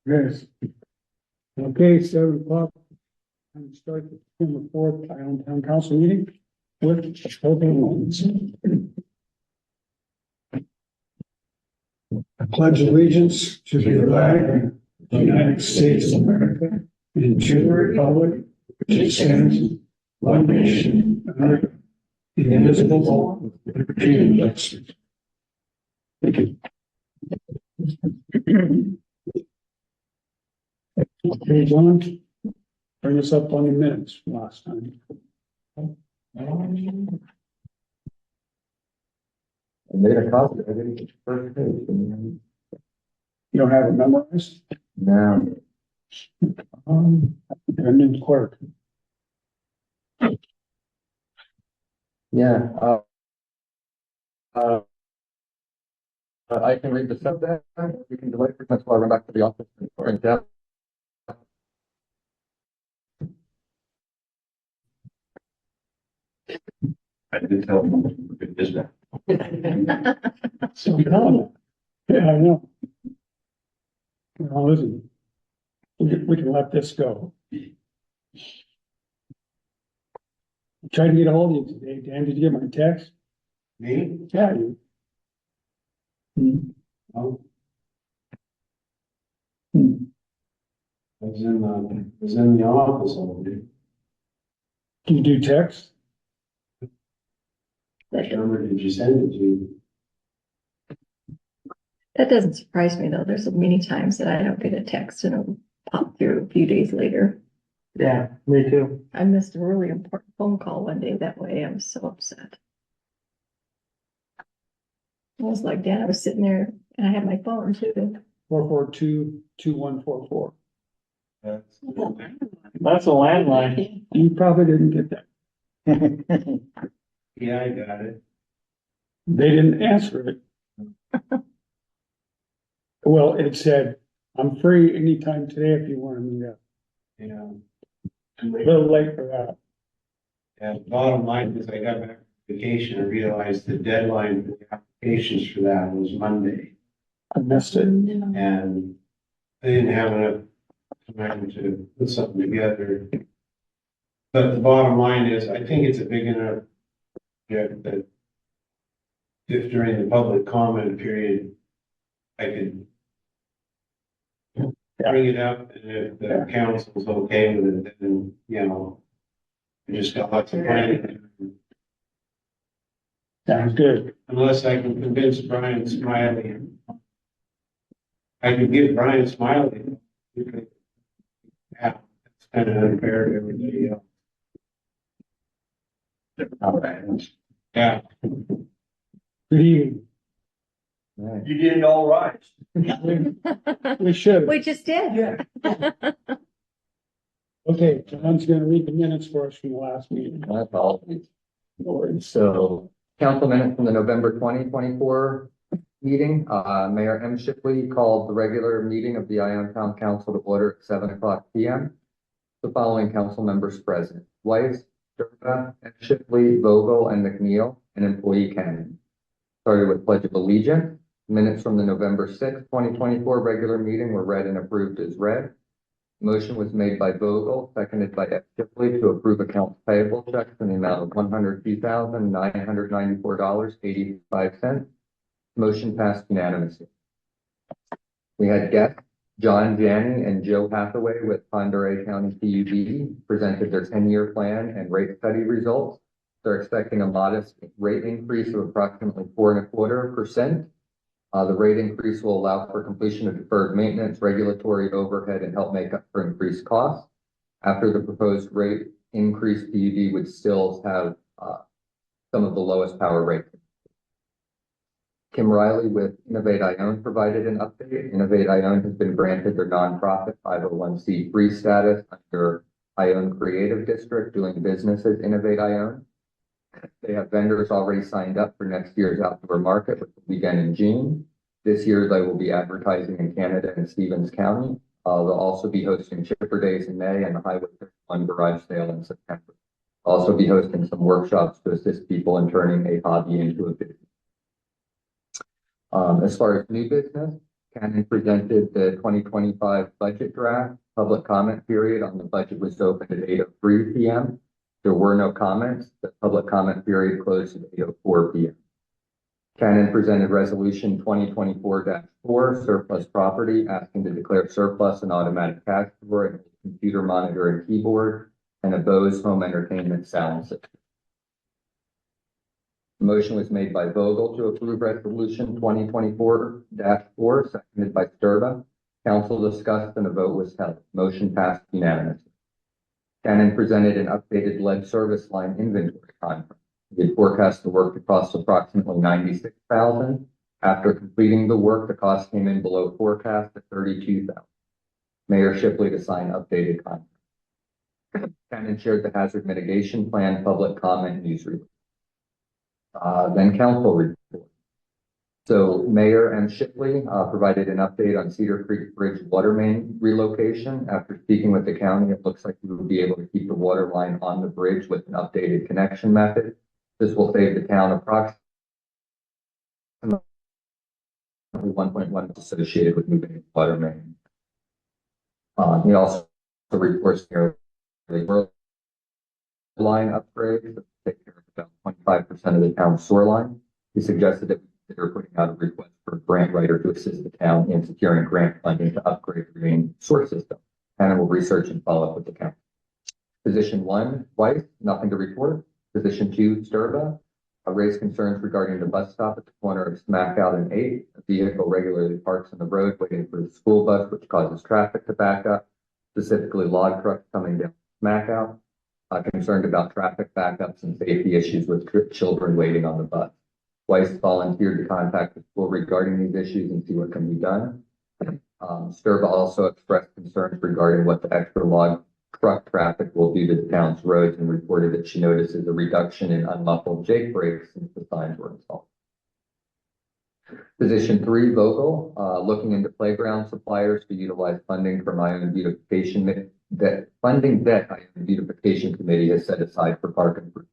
Yes. Okay, 7 o'clock. I'm start the September 4th Ione Town Council meeting with opening moments. I pledge allegiance to the flag of the United States of America and to the republic which stands one nation under God, indivisible, with liberty and justice. Thank you. Okay, John, bring us up on the minutes from last time. I made a copy. I didn't get the first page. You don't have it memorized? No. Brendan Clerk. Yeah. I can read the subject. We can delay for that's why I run back to the office and print out. I did tell them it is that. So, yeah, I know. Well, listen, we can let this go. Tried to get a hold of you today, Dan. Did you get my text? Me? Yeah, you. Oh, Hmm. I was in the office all day. Do you do text? Which number did you send it to? That doesn't surprise me though. There's many times that I don't get a text and it'll pop through a few days later. Yeah, me too. I missed a really important phone call one day that way. I was so upset. I was like, Dan, I was sitting there and I had my phone too. 442-2144. That's That's a landline. You probably didn't get that. yeah, I got it. They didn't answer it. Well, it said, I'm free anytime today if you want to meet up. Yeah. A little late for that. Yeah, the bottom line is I got back from vacation and realized the deadline for the applications for that was Monday. I missed it. And I didn't have enough time to put something together. But the bottom line is, I think it's a big enough project that if during the public comment period, I could bring it up, and if the council's okay with it, then, you know, I just got lots of planning. Sounds good. Unless I can convince Brian Smiley. I could give Brian Smiley. Yeah, it's kind of unfair to everybody else. Yeah. Good evening. Right. You did it all right. We should. We just did. Okay, John's gonna read the minutes for us from the last meeting. My apologies. So, council minutes from the November 2024 meeting, Mayor M. Shipley called the regular meeting of the Ione Town Council to order at 7:00 p.m. The following council members present: Weiss, Sturba, M. Shipley, Vogel, and McNeil, and employee Cannon. Started with Pledge of Allegiance. Minutes from the November 6th, 2024 regular meeting were read and approved as read. Motion was made by Vogel, seconded by F. Shipley to approve accounts payable checks in the amount of $102,994.85. Motion passed unanimously. We had guests, John Janney and Joe Hathaway with Ponderay County PUD presented their 10-year plan and rate study results. They're expecting a modest rate increase of approximately 4.25%. The rate increase will allow for completion of deferred maintenance, regulatory overhead, and help make up for increased costs. After the proposed rate increase, PUD would still have some of the lowest power rates. Kim Riley with Innovate Ione provided an update. Innovate Ione has been granted their nonprofit 501c3 status under Ione Creative District, doing business as Innovate Ione. They have vendors already signed up for next year's outdoor market, which will begin in June. This year, they will be advertising in Canada and Stevens County. They'll also be hosting Chipper Days in May and the Highway 51 garage sale in September. They'll also be hosting some workshops to assist people in turning a hobby into a business. As far as new business, Cannon presented the 2025 budget draft. Public comment period on the budget was opened at 8:03 p.m. There were no comments. The public comment period closed at 8:04 p.m. Cannon presented resolution 2024-4 surplus property, asking to declare surplus an automatic cash drawer, and a computer monitor and keyboard, and a Bose home entertainment sound system. The motion was made by Vogel to approve resolution 2024-4, seconded by Sturba. Council discussed and a vote was held. Motion passed unanimously. Cannon presented an updated lead service line inventory contract. He had forecast the work to cost approximately $96,000. After completing the work, the cost came in below forecast at $32,000. Mayor Shipley to sign updated contract. Cannon shared the hazard mitigation plan, public comment, news release. Then council report. So Mayor M. Shipley provided an update on Cedar Creek Bridge water main relocation. After speaking with the county, it looks like we will be able to keep the water line on the bridge with an updated connection method. This will save the town approximately $1.1 associated with moving the water main. He also reports here the line upgrades that take care of about 25% of the town's sewer line. He suggested that we consider putting out a request for a grant writer to assist the town in securing grant funding to upgrade the main sewer system. And will research and follow up with the county. Position 1, Weiss, nothing to report. Position 2, Sturba, raised concerns regarding the bus stop at the corner of Smackout and 8. A vehicle regularly parks on the road waiting for the school bus, which causes traffic to back up, specifically log trucks coming down Smackout. Concerned about traffic backups and safety issues with children waiting on the bus. Weiss volunteered to contact the school regarding these issues and see what can be done. Sturba also expressed concerns regarding what the extra log truck traffic will do to the town's roads and reported that she notices a reduction in unmuffled Jake brakes since the signs were installed. Position 3, Vogel, looking into playground suppliers to utilize funding from Ione beautification that funding that Ione beautification committee has set aside for park improvement.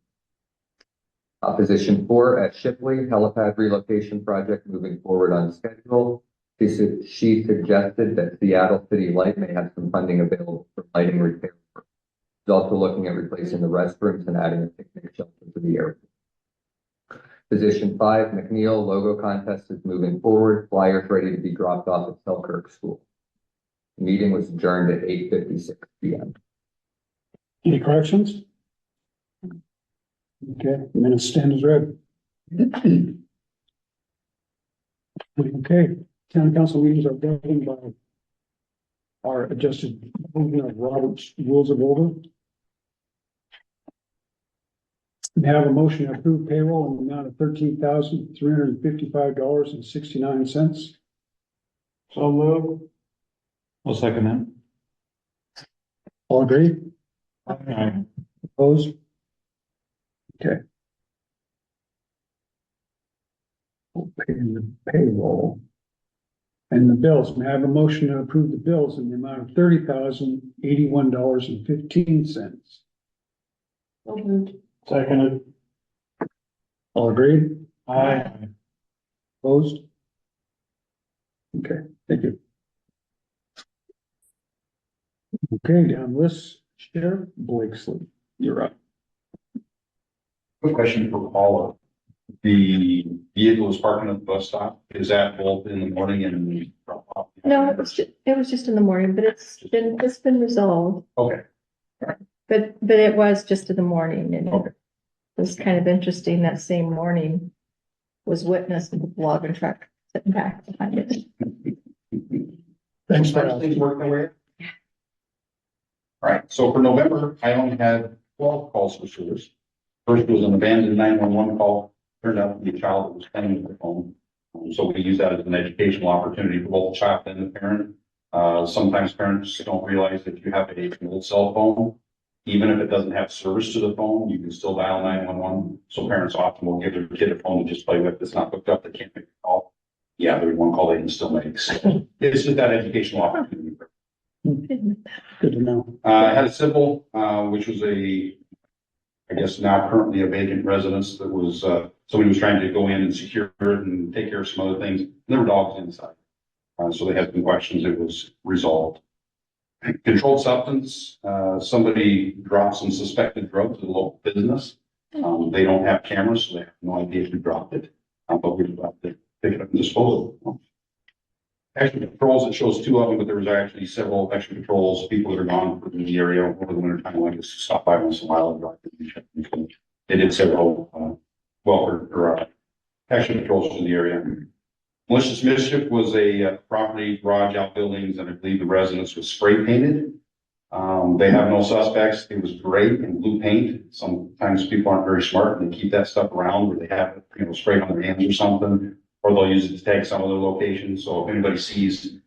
Position 4 at Shipley, helipad relocation project moving forward on schedule. She suggested that Seattle City Light may have some funding available for lighting repair. She's also looking at replacing the restrooms and adding a picnic shelter to the area. Position 5, McNeil, logo contest is moving forward. Flyers ready to be dropped off at Selkirk School. The meeting was adjourned at 8:56 p.m. Any corrections? Okay, minutes stand as read. Okay, town council meetings are governed by our adjusted version of Robert's Rules of Order. We have a motion to approve payroll in the amount of $13,355.69. So move. I'll second that. All agree? Aye. Opposed? Okay. We'll pay the payroll. And the bills, may I have a motion to approve the bills in the amount of $30,081.15. Seconded. All agreed? Aye. Opposed? Okay, thank you. Okay, down the list, Sheriff Blakesley, you're up. Quick question for Paula. The vehicle is parking at the bus stop. Is that both in the morning and in the drop off? No, it was just in the morning, but it's been resolved. Okay. But it was just in the morning, and Okay. it was kind of interesting that same morning was witnessed with the logging truck sitting back behind it. Thanks for Sometimes things asking. work their way. All right, so for November, I only had 12 calls for service. First was an abandoned 911 call, turned out to be a child that was playing with the phone. So we use that as an educational opportunity for both the child and the parent. Sometimes parents don't realize that you have an old cell phone. Even if it doesn't have service to the phone, you can still dial 911. So parents often will give their kid a phone to just play with. It's not hooked up, they can't make a call. Yeah, there's one call they can still make. So it's just that educational opportunity. Good to know. I had a civil, which was I guess now currently a vacant residence that was, somebody was trying to go in and secure it and take care of some other things. And there were dogs inside. So they had some questions. It was resolved. Controlled substance, somebody dropped some suspected drugs at a local business. They don't have cameras, so they have no idea who dropped it. But we have to pick it up and dispose of it. Extra patrols, it shows two of them, but there was actually several extra patrols, people that are gone from the area over the winter time, like to stop by once in a while and drive and check. They did several, extra patrols in the area. Malicious mischief was a property, garage outbuildings, and I believe the residence was spray painted. They have no suspects. It was gray and blue paint. Sometimes people aren't very smart and they keep that stuff around where they have, sprayed on their hands or something, or they'll use it to tag some of their locations. So if anybody sees,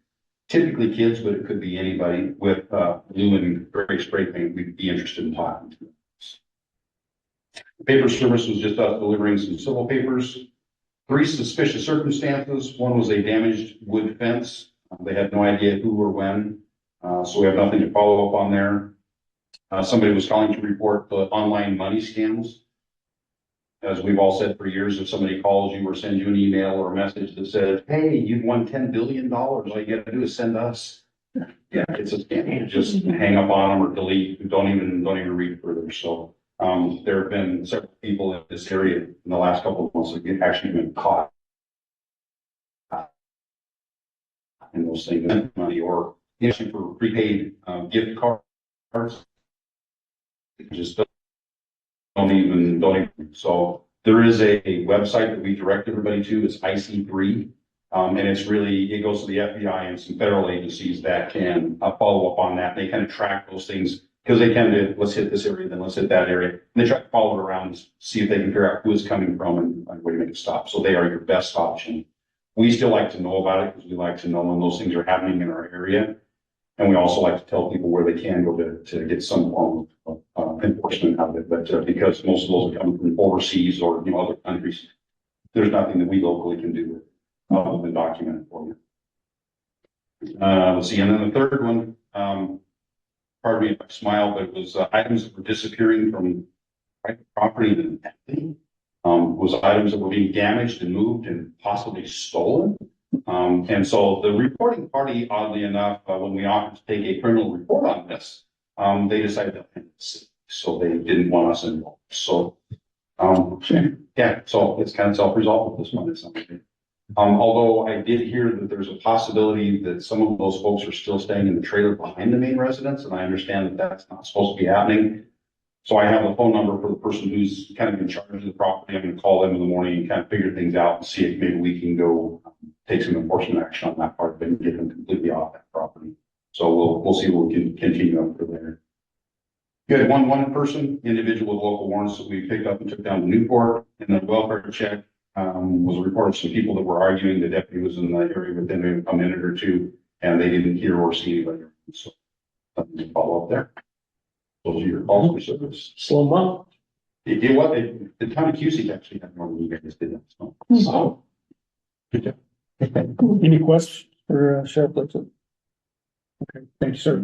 typically kids, but it could be anybody with blue and gray spray paint, we'd be interested in talking to them. Paper service was just us delivering some civil papers. 3 suspicious circumstances. One was a damaged wood fence. They had no idea who or when. So we have nothing to follow up on there. Somebody was calling to report the online money scams. As we've all said for years, if somebody calls you or sends you an email or a message that says, hey, you've won $10 billion, all you gotta do is send us. Yeah, it's a scam. Just hang up on them or delete. Don't even read further. So there have been several people in this area in the last couple of months that have actually been caught in those things, money or issue for prepaid gift cards. Just don't even. So there is a website that we direct everybody to. It's IC3. And it goes to the FBI and some federal agencies that can follow up on that. They kind of track those things because they tend to, let's hit this area, then let's hit that area. And they try to follow it around, see if they can figure out who it's coming from and where to make it stop. So they are your best option. We still like to know about it because we like to know when those things are happening in our area. And we also like to tell people where they can go to get some form of enforcement out of it. But because most of those are coming from overseas or other countries, there's nothing that we locally can do other than document it for you. Let's see, and then the third one, pardon me if I smile, but it was items that were disappearing from private property and empty. Was items that were being damaged and moved and possibly stolen. And so the reporting party, oddly enough, when we offered to take a criminal report on this, they decided to end it. So they didn't want us involved. So, yeah, so it's kind of self-resolved with this one. It's something. Although I did hear that there's a possibility that some of those folks are still staying in the trailer behind the main residence, and I understand that that's not supposed to be happening. So I have a phone number for the person who's kind of in charge of the property. I'm going to call them in the morning and kind of figure things out and see if maybe we can go take some enforcement action on that part of it and get them completely off that property. So we'll see what we can continue up from there. We had one person, individual with local warrants that we picked up and took down to Newport, and then welfare check was a report of some people that were arguing. The deputy was in the area within a minute or two, and they didn't hear or see anybody. So nothing to follow up there. Those are your calls for service. Slow month. The town of Cusick actually had more than you guys did. So. Good job. Any questions for Sheriff Blitzen? Okay, thank you, sir.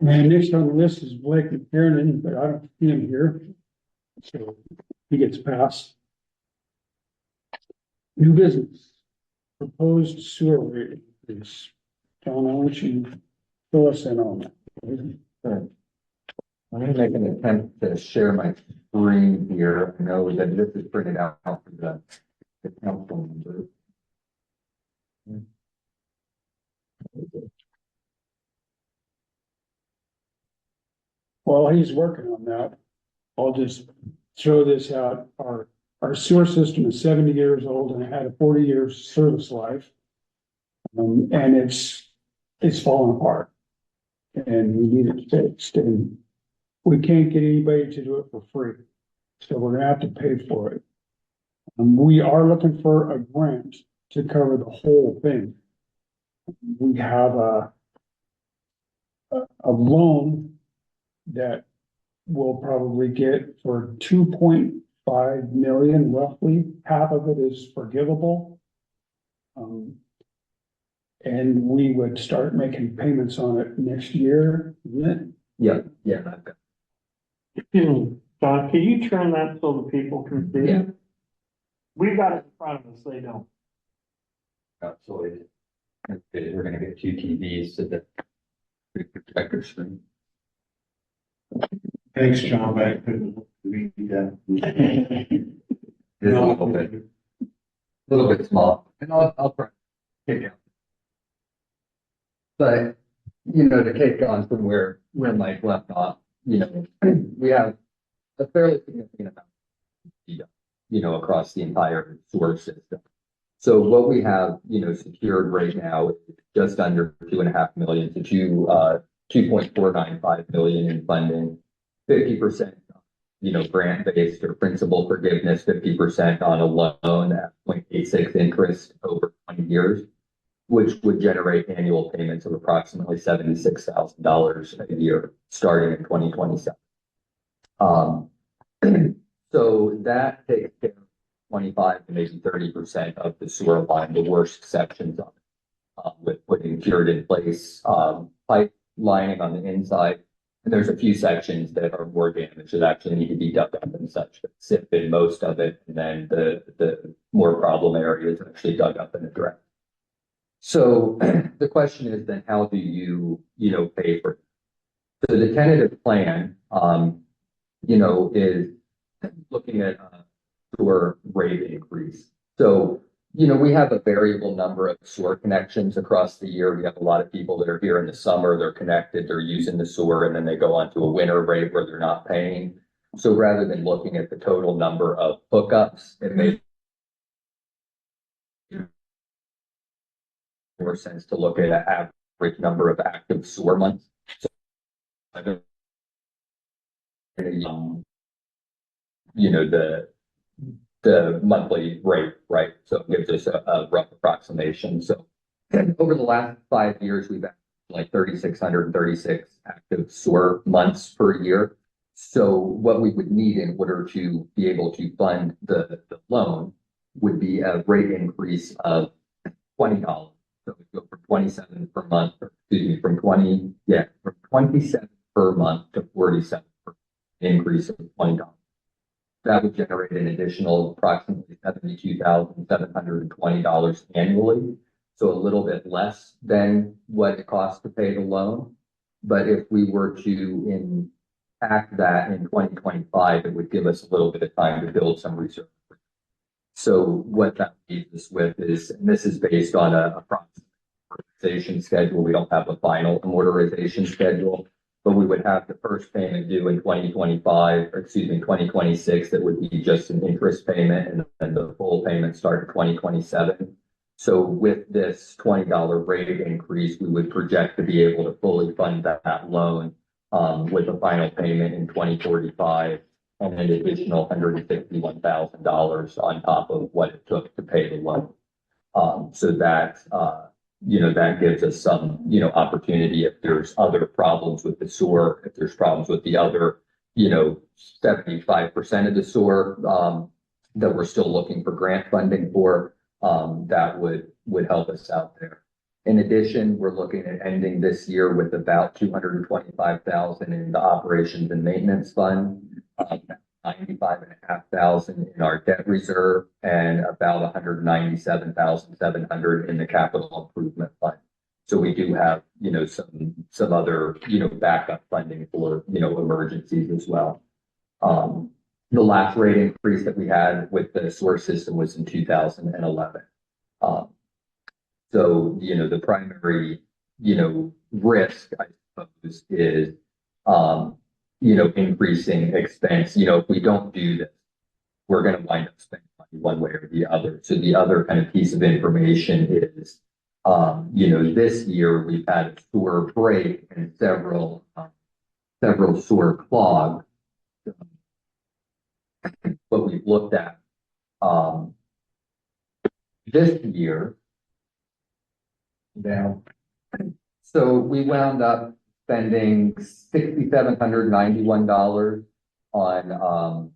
And next on the list is Blake McKiernan, but I don't see him here. So he gets passed. New business. Proposed sewer rate is, John, I want you to fill us in on that. Sure. I'm going to make an attempt to share my screen here. I know that this is printed out for the council members. While he's working on that, I'll just throw this out. Our sewer system is 70 years old and it had a 40-year service life. And it's falling apart. And we need it fixed, and we can't get anybody to do it for free. So we're gonna have to pay for it. We are looking for a grant to cover the whole thing. We have a loan that we'll probably get for 2.5 million roughly. Half of it is forgivable. And we would start making payments on it next year. Yeah. John, can you turn that so the people can see? Yeah. We've got it in front of us, they don't. So we're gonna get two TVs to the projector screen. Thanks, John, but I couldn't read that. It's a little bit small, and I'll try to take it. But, you know, to take on from where Mike left off, you know, we have a fairly significant amount, you know, across the entire sewer system. So what we have, you know, secured right now is just under 2.5 million to 2.495 million in funding, 50%, you know, grant-based or principal forgiveness, 50% on a loan at 0.86 interest over 20 years, which would generate annual payments of approximately $76,000 a year, starting in 2027. So that takes care of 25 to maybe 30% of the sewer line, the worst sections of it, with putting cured in place, pipe lining on the inside. And there's a few sections that are more damaged that actually need to be dug up and such, but SIP in most of it. And then the more problem areas are actually dug up and addressed. So the question is then how do you know, pay for it? So the tentative plan, you know, is looking at sewer rate increase. So, you know, we have a variable number of sewer connections across the year. We have a lot of people that are here in the summer, they're connected, they're using the sewer, and then they go on to a winter rate where they're not paying. So rather than looking at the total number of hookups, it makes more sense to look at an average number of active sewer months. So, you know, the monthly rate, right? So it gives us a rough approximation. So over the last 5 years, we've had like 3,636 active sewer months per year. So what we would need in order to be able to fund the loan would be a rate increase of $20. So we go from 27 per month, or excuse me, from 27 per month to 47 per increase of $20. That would generate an additional approximately $72,720 annually. So a little bit less than what it costs to pay the loan. But if we were to enact that in 2025, it would give us a little bit of time to build some reserve. So what that leaves us with is, and this is based on a amortization schedule. We don't have a final amortization schedule, but we would have the first payment due in 2026. That would be just an interest payment, and then the full payment start in 2027. So with this $20 rate increase, we would project to be able to fully fund that loan with a final payment in 2045 and an additional $151,000 on top of what it took to pay the loan. So that, you know, that gives us some, you know, opportunity if there's other problems with the sewer, if there's problems with the other, you know, 75% of the sewer that we're still looking for grant funding for, that would help us out there. In addition, we're looking at ending this year with about $225,000 in the operations and maintenance fund, $95,500 in our debt reserve, and about $197,700 in the capital improvement fund. So we do have, you know, some other, you know, backup funding for, you know, emergencies as well. The last rate increase that we had with the sewer system was in 2011. So, you know, the primary, you know, risk, I suppose, is, you know, increasing expense. You know, if we don't do this, we're going to wind up spending money one way or the other. So the other kind of piece of information is, you know, this year we've had a sewer break and several sewer clogs. What we've looked at this year now, so we wound up spending $6,791 on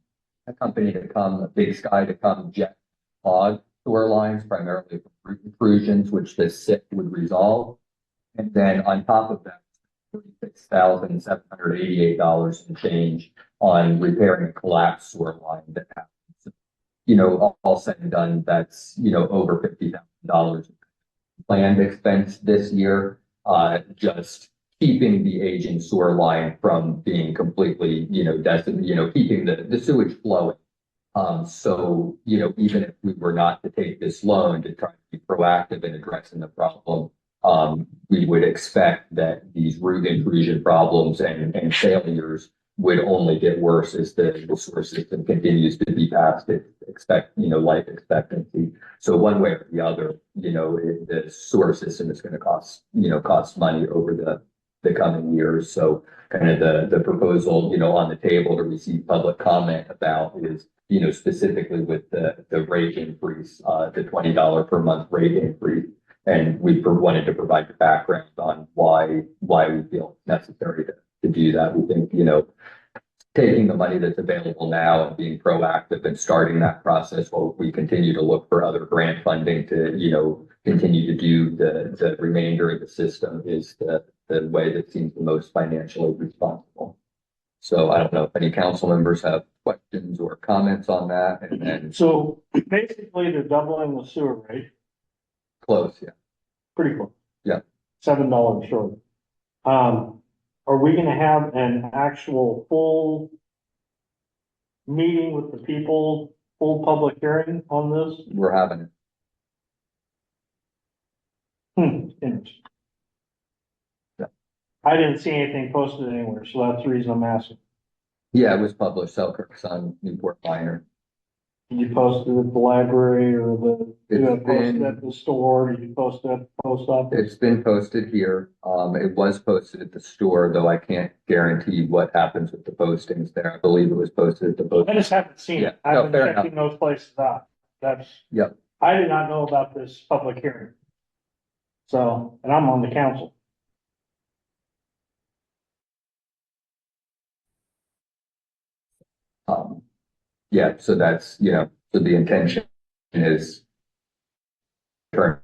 a company to come, a Big Sky to come jet clog sewer lines, primarily for root intrusions, which this SIP would resolve. And then on top of that, $36,788 and change on repairing a collapsed sewer line that happens. You know, all said and done, that's, you know, over $50,000 planned expense this year. Just keeping the aging sewer line from being completely, keeping the sewage flowing. So, even if we were not to take this loan to try to be proactive in addressing the problem, we would expect that these root intrusion problems and failures would only get worse as the sewer system continues to be past its life expectancy. So one way or the other, the sewer system is going to cost money over the coming years. So kind of the proposal, on the table to receive public comment about is, specifically with the rate increase, the $20 per month rate increase. And we wanted to provide the background on why we feel necessary to do that. We think, taking the money that's available now and being proactive and starting that process while we continue to look for other grant funding to, continue to do the remainder of the system is the way that seems the most financially responsible. So I don't know if any council members have questions or comments on that, and then So basically they're doubling the sewer rate, close, yeah. pretty close. Yeah. $7 short. Are we gonna have an actual full meeting with the people, full public hearing on this? We're having it. Interesting. Yeah. I didn't see anything posted anywhere, so that's the reason I'm asking. Yeah, it was published, Selkirk's on Newport Minor. Did you post it at the library or did you It's post it been- at the store? Did you post it at the post office? It's been posted here. It was posted at the store, though I can't guarantee what happens with the postings there. I believe it was posted at the post. I just haven't seen Yeah, it. I've no, been fair checking those places out. That's. Yep. I did not know about this public hearing. So, and I'm on the council. Yeah, so that's, so the intention is current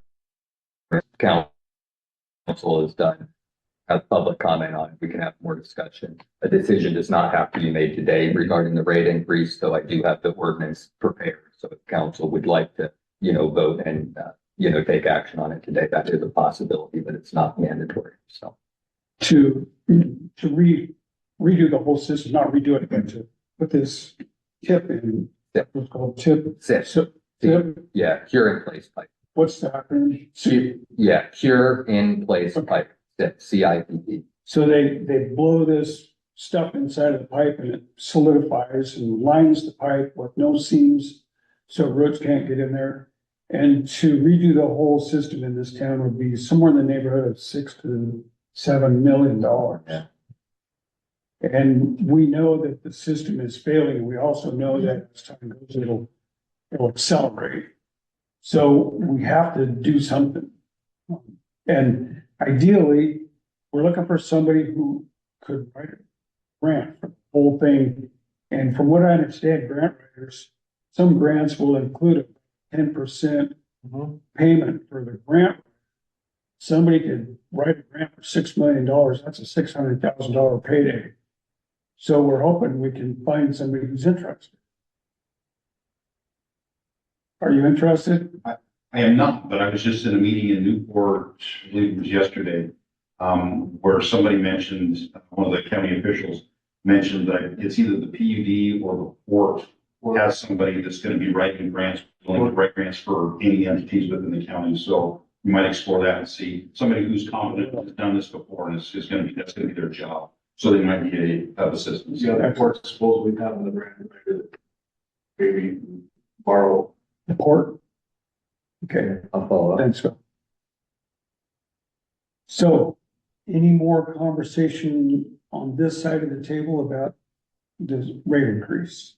council is done, have public comment on it, we can have more discussion. A decision does not have to be made today regarding the rate increase, so I do have the ordinance prepared. So if council would like to, vote and, take action on it today, that is a possibility, but it's not mandatory, so. To redo the whole system, not redo it, but to put this tip in, Tip. what's called tip. SIP, So, tip, yeah, cure in place pipe. what's the acronym? Yeah, cure in place pipe, SIP, CIPP. So they blow this stuff inside of the pipe and it solidifies and lines the pipe with no seams, so roots can't get in there. And to redo the whole system in this town would be somewhere in the neighborhood of $6 to $7 million. Yeah. And we know that the system is failing. We also know that as time goes, it'll accelerate. So we have to do something. And ideally, we're looking for somebody who could write a grant for the whole thing. And from what I understand, grant writers, some grants will include a 10% payment for the grant. Somebody could write a grant for $6 million. That's a $600,000 payday. So we're hoping we can find somebody who's interested. Are you interested? I am not, but I was just in a meeting in Newport, I believe it was yesterday, where somebody mentioned, one of the county officials mentioned that it's either the PUD or the port has somebody that's going to be writing grants, willing to write grants for any entities within the county. So you might explore that and see somebody who's competent, has done this before, and is going to be, that's going to be their job. So they might be of assistance. The other ports supposedly have in the brand, maybe borrow. The port? Okay, I'll follow up. thanks, Phil. So, any more conversation on this side of the table about the rate increase?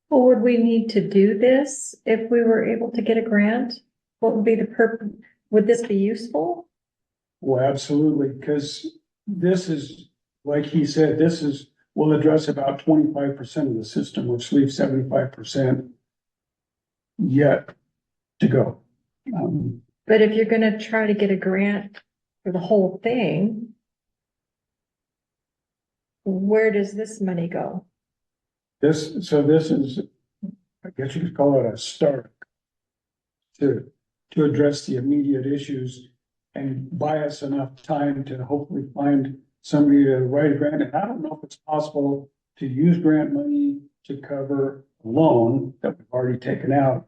Well, would we need to do this if we were able to get a grant? What would be the purpose? Would this be useful? Well, absolutely, because this is, like he said, will address about 25% of the system, which leaves 75% yet to go. But if you're gonna try to get a grant for the whole thing, where does this money go? This is, I guess you could call it a start to to address the immediate issues and buy us enough time to hopefully find somebody to write a grant. And I don't know if it's possible to use grant money to cover a loan that we've already taken out.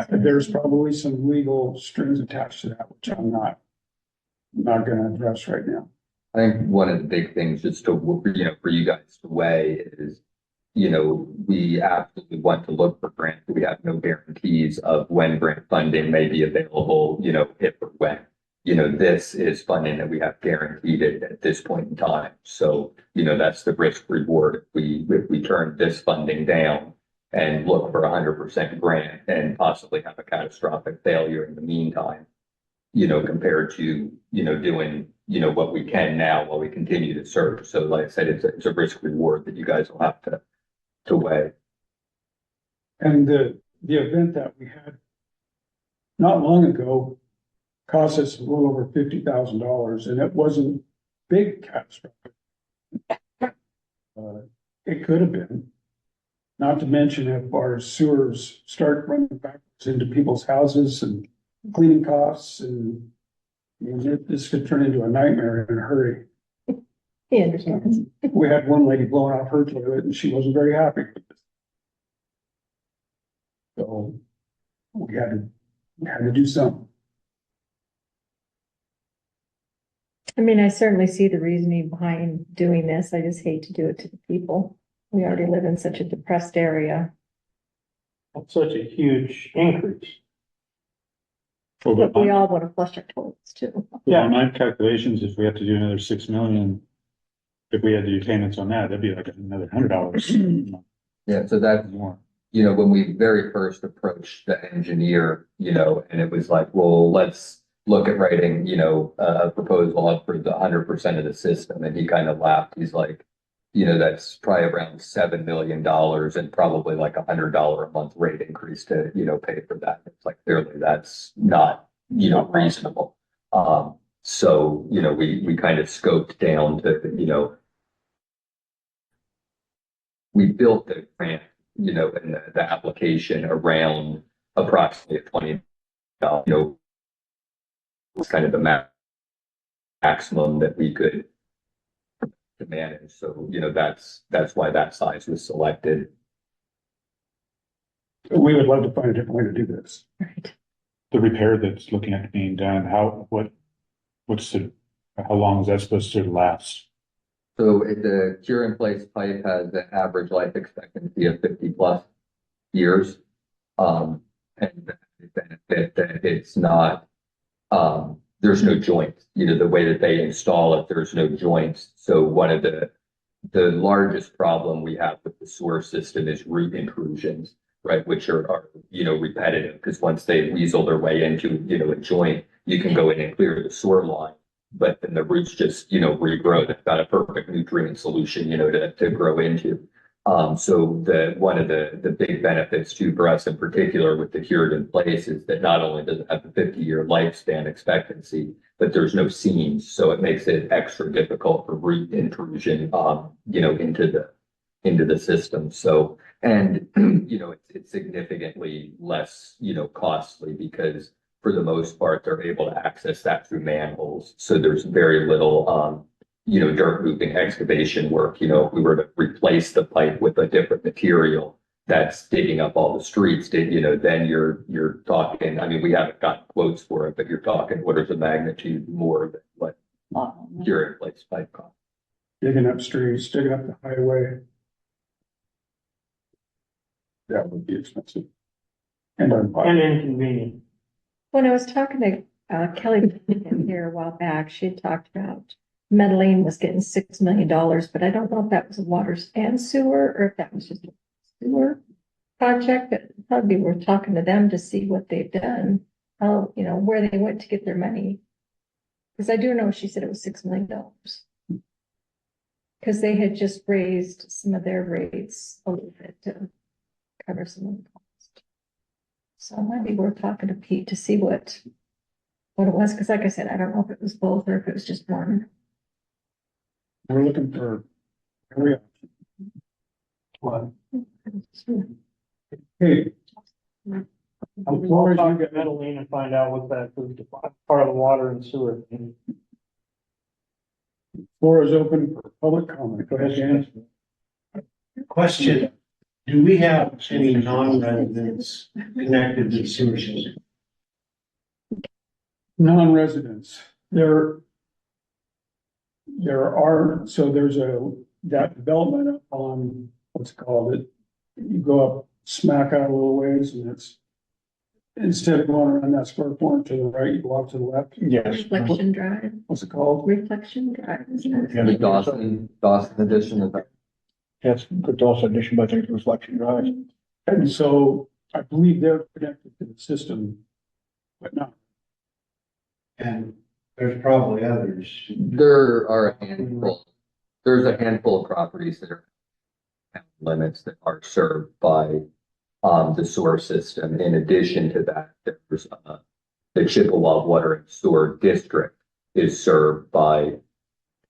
There's probably some legal strings attached to that, which I'm not gonna address right now. I think one of the big things just to, for you guys to weigh is, we absolutely want to look for grants, but we have no guarantees of when grant funding may be available, if or when. This is funding that we have guaranteed at this point in time. So, that's the risk reward. If we turn this funding down and look for 100% grant and possibly have a catastrophic failure in the meantime, compared to, doing, what we can now while we continue to serve. So like I said, it's a risk reward that you guys will have to weigh. And the event that we had not long ago cost us a little over $50,000, and it wasn't big catastrophic. It could have been, not to mention if our sewers start running backwards into people's houses and cleaning costs, and this could turn into a nightmare in a hurry. He understands. We had one lady blowing off her toilet and she wasn't very happy with it. So we had to do something. I mean, I certainly see the reasoning behind doing this. I just hate to do it to the people. We already live in such a depressed area, That's such a huge increase. Well, but we but all want to flush our toilets too. on my calculations, if we have to do another 6 million, if we had to do payments on that, that'd be like another $100 Yeah, so that, more. when we very first approached the engineer, and it was like, well, let's look at writing, a proposal up for the 100% of the system. And he kind of laughed. He's like, that's probably around $7 million and probably like $100 a month rate increase to, pay for that. It's like, clearly that's not, reasonable. So, we kind of scoped down to, we built the grant, and the application around approximately $20, was kind of the maximum that we could to manage. So, that's why that size was selected. We would love to find a different way to do this. Right. The repair that's looking at being done, how long is that supposed to last? So the cure in place pipe has an average life expectancy of 50+ years. And the benefit that it's not, there's no joints, the way that they install it, there's no joints. So one of the largest problem we have with the sewer system is root intrusions, right? Which are repetitive, because once they weasel their way into, a joint, you can go in and clear the sewer line. But then the roots just, regrow. That's not a perfect nutrient solution, to grow into. So one of the big benefits too for us in particular with the cured in place is that not only does it have a 50-year lifespan expectancy, but there's no seams. So it makes it extra difficult for root intrusion, into the system. So, and, it's significantly less, costly because for the most part, they're able to access that through manholes. So there's very little, dirt moving excavation work. If we were to replace the pipe with a different material that's digging up all the streets, then you're talking, I mean, we haven't got quotes for it, but you're talking orders of magnitude more than what cure in place pipe costs. Digging up streets, digging up the highway. That would be expensive. And And inconvenient. When I was talking to Kelly here a while back, she had talked about Medellin was getting $6 million, but I don't know if that was water and sewer or if that was just a sewer project. But it'd probably be worth talking to them to see what they've done, how, where they went to get their money. Because I do know she said it was $6 million. Because they had just raised some of their rates a little bit to cover some of the cost. So it might be worth talking to Pete to see what it was. Because like I said, I don't know if it was both or if it was just one. we're looking for every option. Well, hey, How I'll far talk as to you got, Medellin and find out what that, is part of the water and sewer. floor is open for public comment. Go ahead, Janice. Question, do we have any non-residents connected to the sewer system? Non-residents, there are, so there's that development up on, what's it called, you go up smack out a little ways and it's, instead of going around that square point to the right, you go off to the left. Yes. Reflection Drive, What's it called? Reflection Drive, isn't it? Yeah, The Dawson edition of that. Yes, the Dawson addition, but I think Reflection Drive. And so I believe they're connected to the system, but not. And there's probably others. There are a handful, there's a handful of properties that are limits that are served by the sewer system. In addition to that, there's the Chippewa Water and Sewer District is served by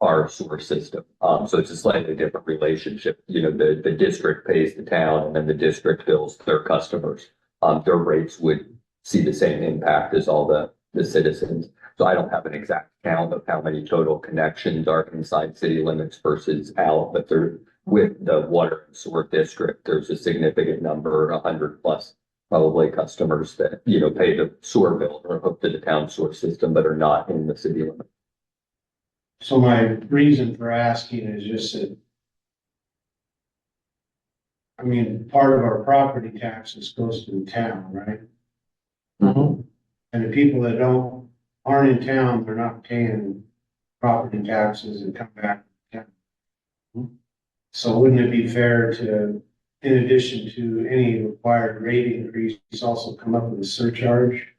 our sewer system. So it's a slightly different relationship. You know, the district pays the town and then the district bills their customers. Their rates would see the same impact as all the citizens. So I don't have an exact count of how many total connections are inside city limits versus out, but there, with the water and sewer district, there's a significant number, 100+ probably customers that, you know, pay the sewer bill or hook to the town sewer system, but are not in the city limit. So my reason for asking is just that, I mean, part of our property taxes goes to the town, right? And the people that aren't in town, they're not paying property taxes and come back to town. So wouldn't it be fair to, in addition to any required rate increase, also come up with a surcharge?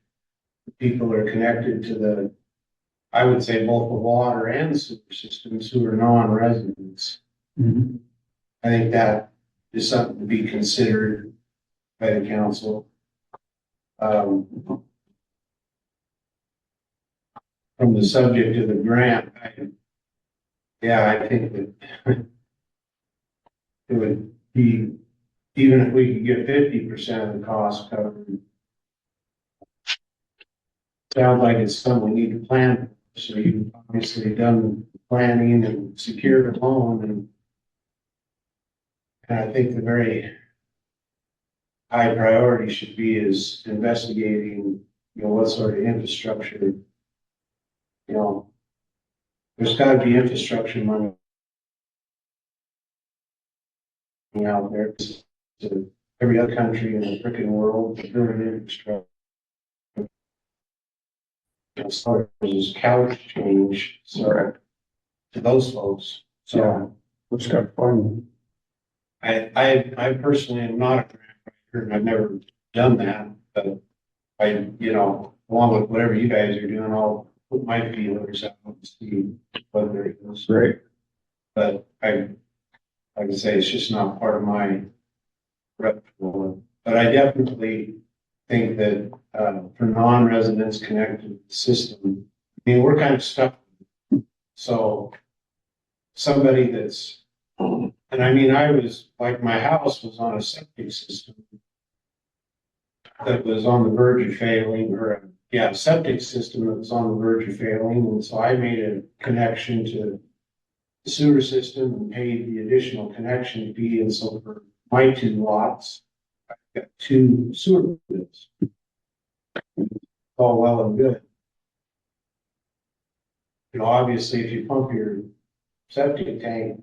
People are connected to the, I would say both the water and sewer systems who are non-residents. I think that is something to be considered by the council. From the subject of the grant, I think that it would be, even if we could get 50% of the cost covered. Sounds like it's something we need to plan. So you've obviously done planning and secured a loan, and I think the very high priority should be is investigating, you know, what sort of infrastructure, you know, there's got to be infrastructure money out there. To every other country in the freaking world, building infrastructure. As far as couch change, so to those folks. So Which got fun. I personally am not a grant writer, and I've never done that, but I, you know, along with whatever you guys are doing, I'll put my feelers out and see what there is. Great. But like I say, it's just not part of my repertoire. But I definitely think that for non-residents connected to the system, I mean, we're kind of stuck. So somebody that's, and I mean, I was, like, my house was on a septic system that was on the verge of failing, or a septic system that was on the verge of failing. And so I made a connection to the sewer system and paid the additional connection fee. And so for my 2 lots, I got 2 sewer bills. All well and good. You know, obviously, if you pump your septic tank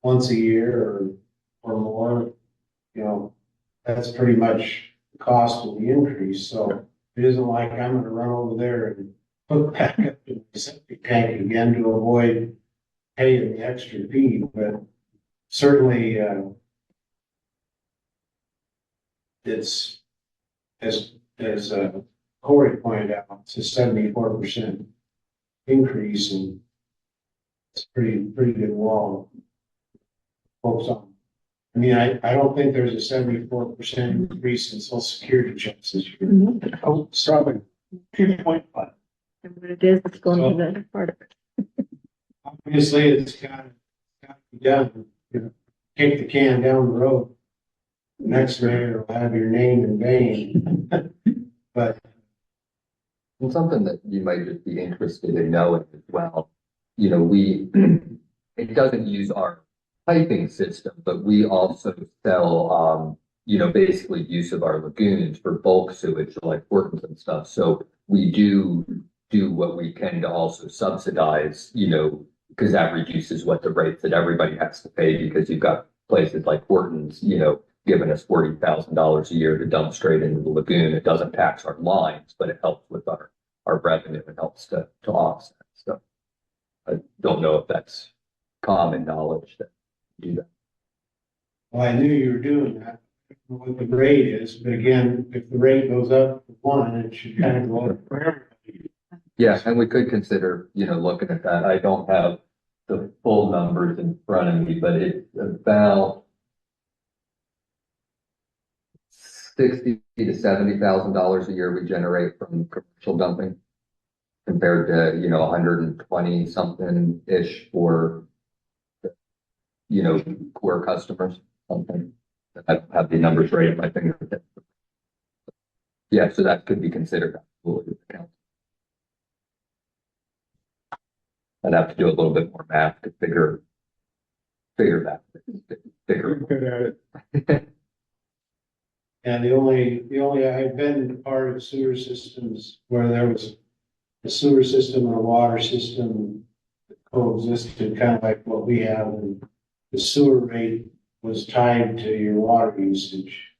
once a year or more, you know, that's pretty much the cost of the increase. So it isn't like I'm gonna run over there and hook back up to the septic tank again to avoid paying the extra fee, but certainly, it's, as Corey pointed out, it's a 74% increase, and it's pretty good wall. Folks on. I mean, I don't think there's a 74% increase in social security checks this year. Oh, probably. 2.5. And what it is, it's going to the other part of it. Obviously, it's got to be done. You know, kick the can down the road. next mayor will have your name in vain. But And something that you might just be interested in knowing as well, it doesn't use our piping system, but we also sell, basically use of our lagoons for bulk sewage like Hortons and stuff. So we do what we can to also subsidize, because that reduces what the rates that everybody has to pay, because you've got places like Hortons, giving us $40,000 a year to dump straight into the lagoon. It doesn't tax our lines, but it helps with our revenue and helps to offset. So I don't know if that's common knowledge that you do that. well, I knew you were doing that, what the rate is, but again, if the rate goes up for one, it should kind of go up for everybody. Yeah, and we could consider, looking at that. I don't have the full numbers in front of me, but it's about $60,000 to $70,000 a year we generate from commercial dumping, compared to, 120 something ish for, core customers, something. I don't have the numbers right at my fingertips. Yeah, so that could be considered. I'd have to do a little bit more math to figure that. We're Figure. good at it. And I've been part of sewer systems where there was a sewer system and a water system that coexisted, kind of like what we have, and the sewer rate was tied to your water usage.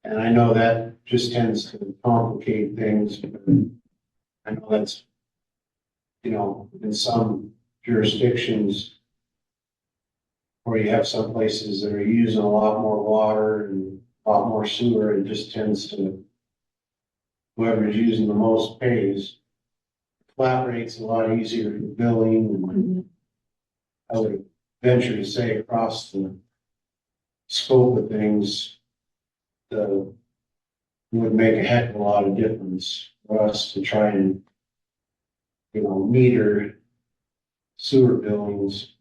And I know that just tends to complicate things, but I know that's, in some jurisdictions where you have some places that are using a lot more water and a lot more sewer, it just tends to, whoever's using the most pays. Flat rate's a lot easier for billing, and I would venture to say across the scope of things, would make a heck of a lot of difference for us to try and, meter sewer billings.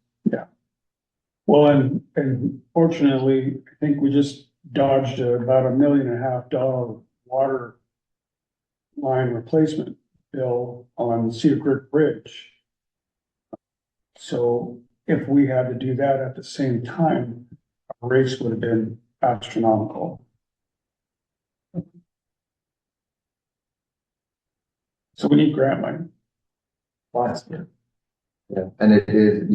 Well, and fortunately, I think we just dodged about $1.5 million water line replacement bill on Cedar Creek Bridge. So if we had to do that at the same time, our rates would have been astronomical. So we need grant money. Yeah, and it is,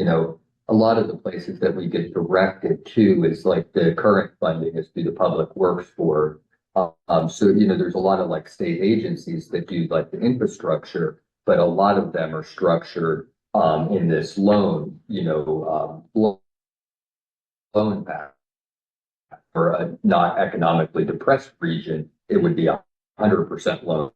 a lot of the places that we get directed to is like the current funding is through the Public Works Board. So, there's a lot of like state agencies that do like the infrastructure, but a lot of them are structured in this loan, loan path. For a not economically depressed region, it would be 100% loan.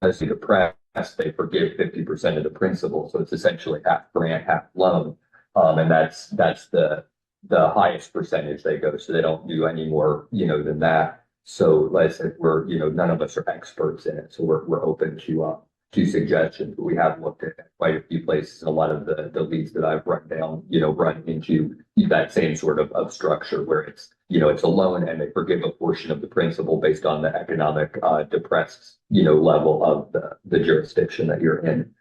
As depressed, they forgive 50% of the principal, so it's essentially half grant, half loan. And that's the highest percentage they go, so they don't do any more, than that. So like I said, we're, none of us are experts in it, so we're open to suggestions. But we have looked at quite a few places, and a lot of the leads that I've run down, run into that same sort of structure where it's, it's a loan and they forgive a portion of the principal based on the economic depressed, level of the jurisdiction that you're in.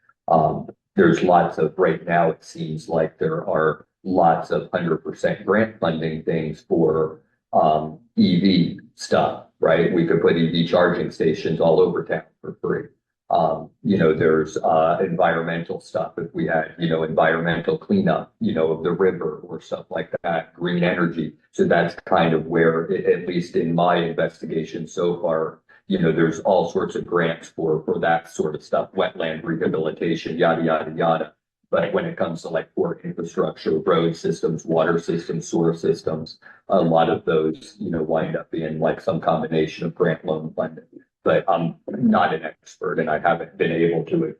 There's lots of, right now, it seems like there are lots of 100% grant funding things for EV stuff, right? We could put EV charging stations all over town for free. There's environmental stuff. If we had, environmental cleanup, of the river or stuff like that, green energy. So that's kind of where, at least in my investigation so far, there's all sorts of grants for that sort of stuff, wetland rehabilitation, yada, yada, yada. But when it comes to like port infrastructure, road systems, water systems, sewer systems, a lot of those, wind up being like some combination of grant loan funding. But I'm not an expert and I haven't been able to,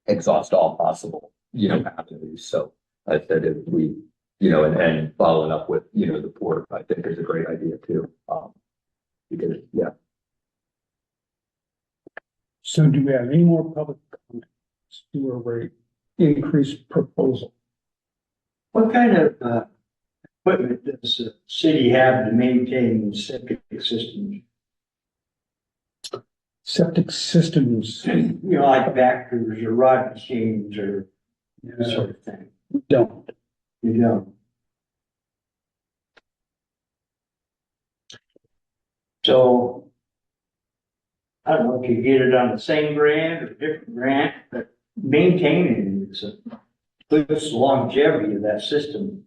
exhaust all possible, avenues. So I said if we, and following up with, the port, I think is a great idea too. Because, yeah. So do we have any more public comments? Sewer rate increase proposal? What kind of, equipment does the city have to maintain septic systems? Septic systems You know, like backers or rod machines or that sort of thing. don't. You know. So I don't know if you get it on the same grant or different grant, but maintaining is a good longevity of that system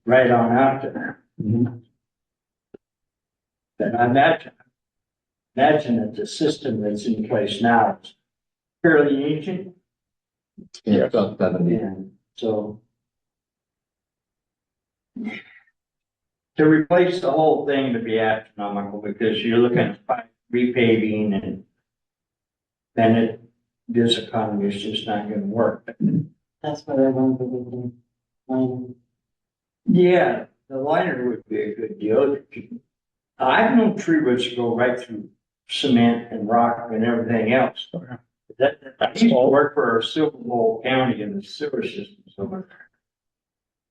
right on out there. Mhm. And I imagine that the system that's in place now is fairly ancient. Yeah, about 70. And so to replace the whole thing would be astronomical because you're looking at repaving and then this economy is just not gonna work. That's what I wanted to Yeah, the liner would be a good deal. I've known tree roots go right through cement and rock and everything else. I used to work for Silver Bowl County in the sewer systems over there.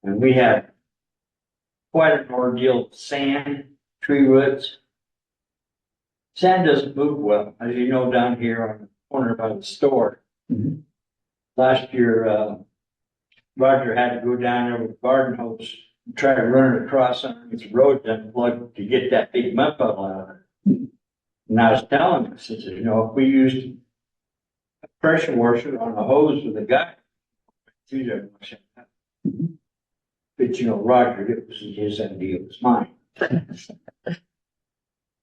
And we had quite an ordeal with sand, tree roots. Sand doesn't move well, as you know, down here on the corner by the store. Mhm. Last year, Roger had to go down there with a garden hose and try to run it across underneath the road and plug to get that big mud puddle out of it. And I was telling him, I said, you know, if we used a pressure washer on a hose with a guy, through there, I said, but you know, Roger, it was his idea, it was mine.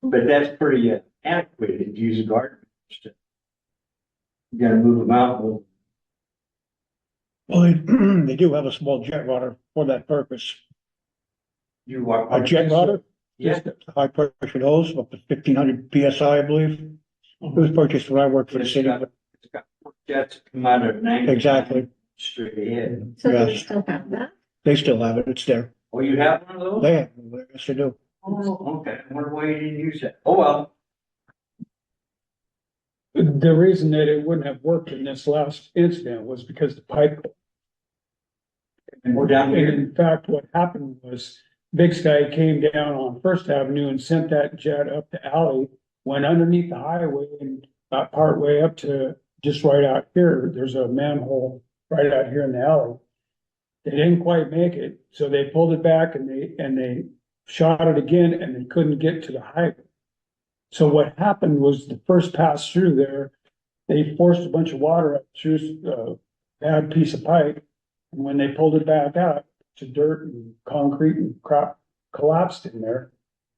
But that's pretty antiquated to use a garden hose to. You gotta move them out. Well, they do have a small jet rotor for that purpose. You what? A jet rotor, Yeah. just a high pressure hose up to 1,500 PSI, I believe. It was purchased when I worked for the city. It's got jets that come out of an angle. Exactly. Straight ahead. So do Yes. we still have that? They still have it. It's there. Oh, you have one of those? They have, it. Yes, they do. Oh, okay. I wonder why you didn't use that. Oh, well. The reason that it wouldn't have worked in this last incident was because the pipe. And we're down And here. in fact, what happened was Big Sky came down on First Avenue and sent that jet up the alley, went underneath the highway and got part way up to just right out here. There's a manhole right out here in the alley. They didn't quite make it, so they pulled it back and they shot it again and they couldn't get to the highway. So what happened was the first pass through there, they forced a bunch of water up through a bad piece of pipe. And when they pulled it back out, to dirt and concrete and crap collapsed in there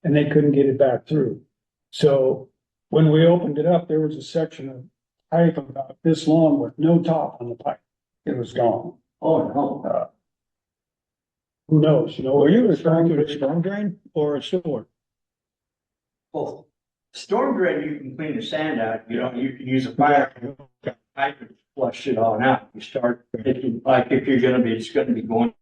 and they couldn't get it back through. So when we opened it up, there was a section of pipe about this long with no top on the pipe. It was gone. Oh, no. Who knows, you know? Were you referring to a storm drain or a sewer? Well, storm drain, you can clean the sand out. You know, you can use a fire. I could flush it all out. You start, if you're gonna be, it's gonna be going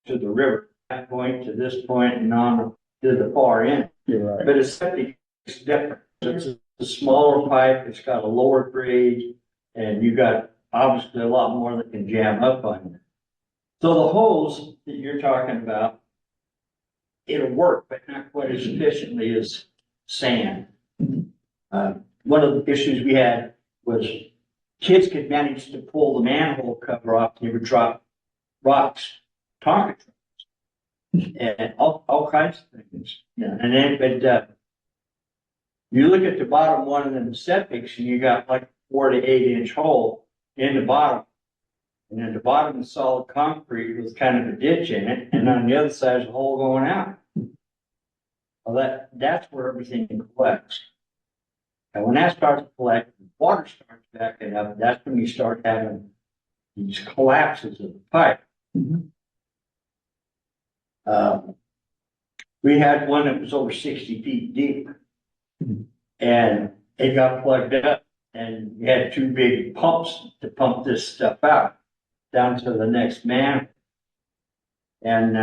to the river, that point to this point and on to the far end. You're right. But it's different. It's a smaller pipe, it's got a lower grade, and you got obviously a lot more that can jam up on you. So the hose that you're talking about, it'll work, but not quite as efficiently as sand. One of the issues we had was kids could manage to pull the manhole cover off, and they would drop rocks, target and all kinds of things. Yeah, and then, but, you look at the bottom one of them septics and you got like 4 to 8 inch hole in the bottom. And then the bottom is solid concrete with kind of a ditch in it, and on the other side is a hole going out. Well, that's where everything collects. And when that starts to collect, water starts backing up, that's when you start having these collapses of the pipe. We had one that was over 60 feet deep. And it got plugged up and we had 2 big pumps to pump this stuff out down to the next man. And,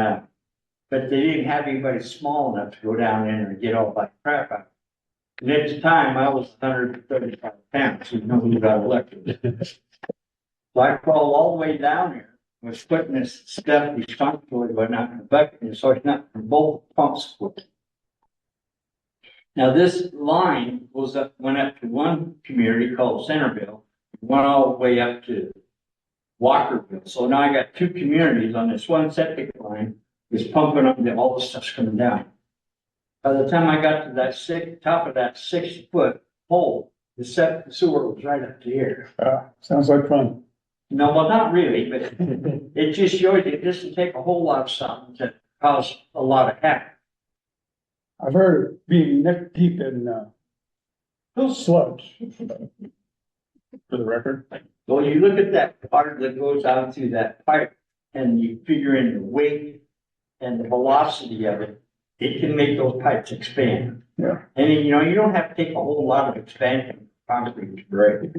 but they didn't have anybody small enough to go down in and get all that crap out. And at the time, I was 135 pounds, so you know who got elected. So I crawled all the way down here was putting this stuff responsibly, but not in the bucket, and so it's not from both pumps. Now, this line went up to one community called Centerville, went all the way up to Walkerville. So now I got two communities on this one septic line, is pumping up, and all the stuff's coming down. By the time I got to that top of that 6-foot hole, the sewer was right up to here. Sounds like fun. No, well, not really, but it just shows you it doesn't take a whole lot of something to cause a lot of havoc. I've heard being neck deep in, sludge. For the record. Well, you look at that water that goes out through that pipe and you figure in the weight and the velocity of it, it can make those pipes expand. Yeah. And then, you don't have to take a whole lot of expansion for concrete to break.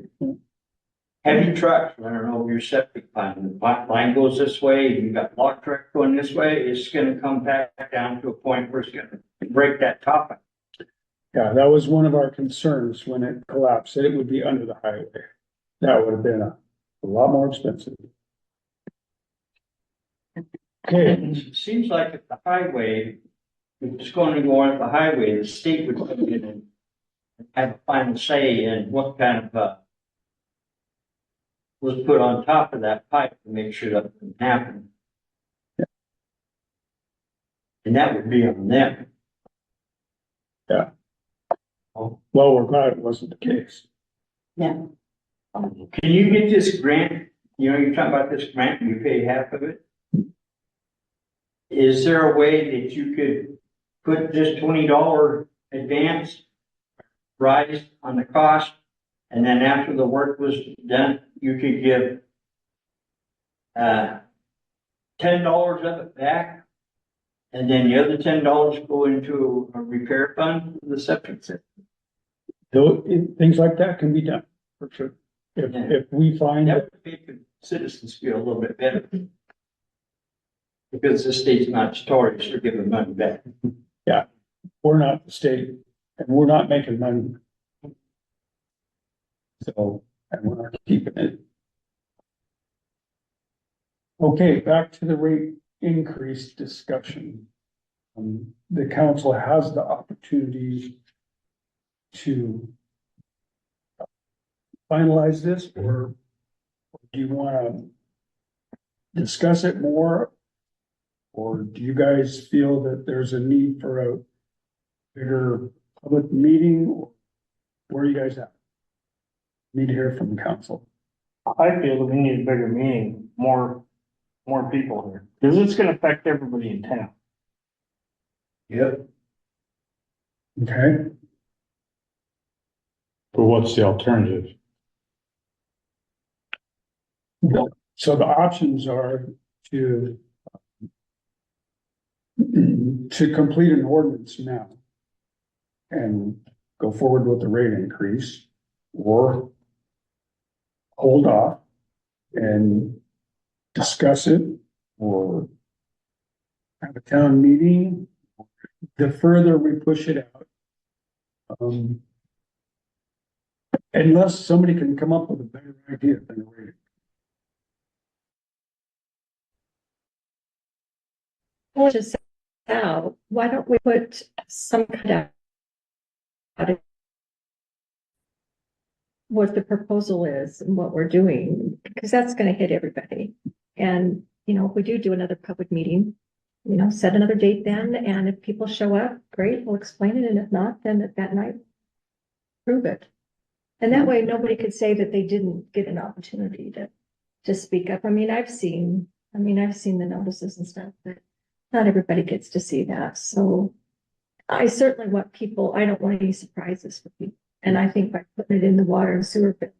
Heavy trucks running over your septic line, the line goes this way, and you've got block truck going this way, it's gonna come back down to a point where it's gonna break that top. Yeah, that was one of our concerns when it collapsed, that it would be under the highway. That would have been a lot more expensive. Okay, It seems like if the highway, if it's going to go on the highway, the state would come in and have a final say in what kind of, was put on top of that pipe to make sure that doesn't happen. And that would be on them. well, we're glad it wasn't the case. Can you get this grant? You're talking about this grant, and you pay half of it. Is there a way that you could put this $20 advance rise on the cost? And then after the work was done, you could give $10 of it back. And then the other $10 go into a repair fund for the septic system. Things like that can be done, for sure. If we find That would make the citizens feel a little bit better. Because the state's not notorious for giving money back. we're not the state and we're not making money. So, and we're not keeping it. Okay, back to the rate increase discussion. The council has the opportunity to finalize this, or do you want to discuss it more? Or do you guys feel that there's a need for a bigger public meeting? Where are you guys at? Need to hear from the council. I feel that we need a bigger meeting, more people here, because it's gonna affect everybody in town. Yep. Okay, But what's the alternative? so the options are to complete an ordinance now and go forward with the rate increase, or hold off and discuss it, or have a town meeting. The further we push it out, unless somebody can come up with a better idea than a rate. Just out, why don't we put some kind of what the proposal is and what we're doing, because that's gonna hit everybody. And, if we do another public meeting, set another date then, and if people show up, great, we'll explain it, and if not, then at that night, prove it. And that way, nobody could say that they didn't get an opportunity to speak up. I've seen the notices and stuff, but not everybody gets to see that. So I certainly want people, I don't want any surprises for people. And I think by putting it in the water and sewer bill,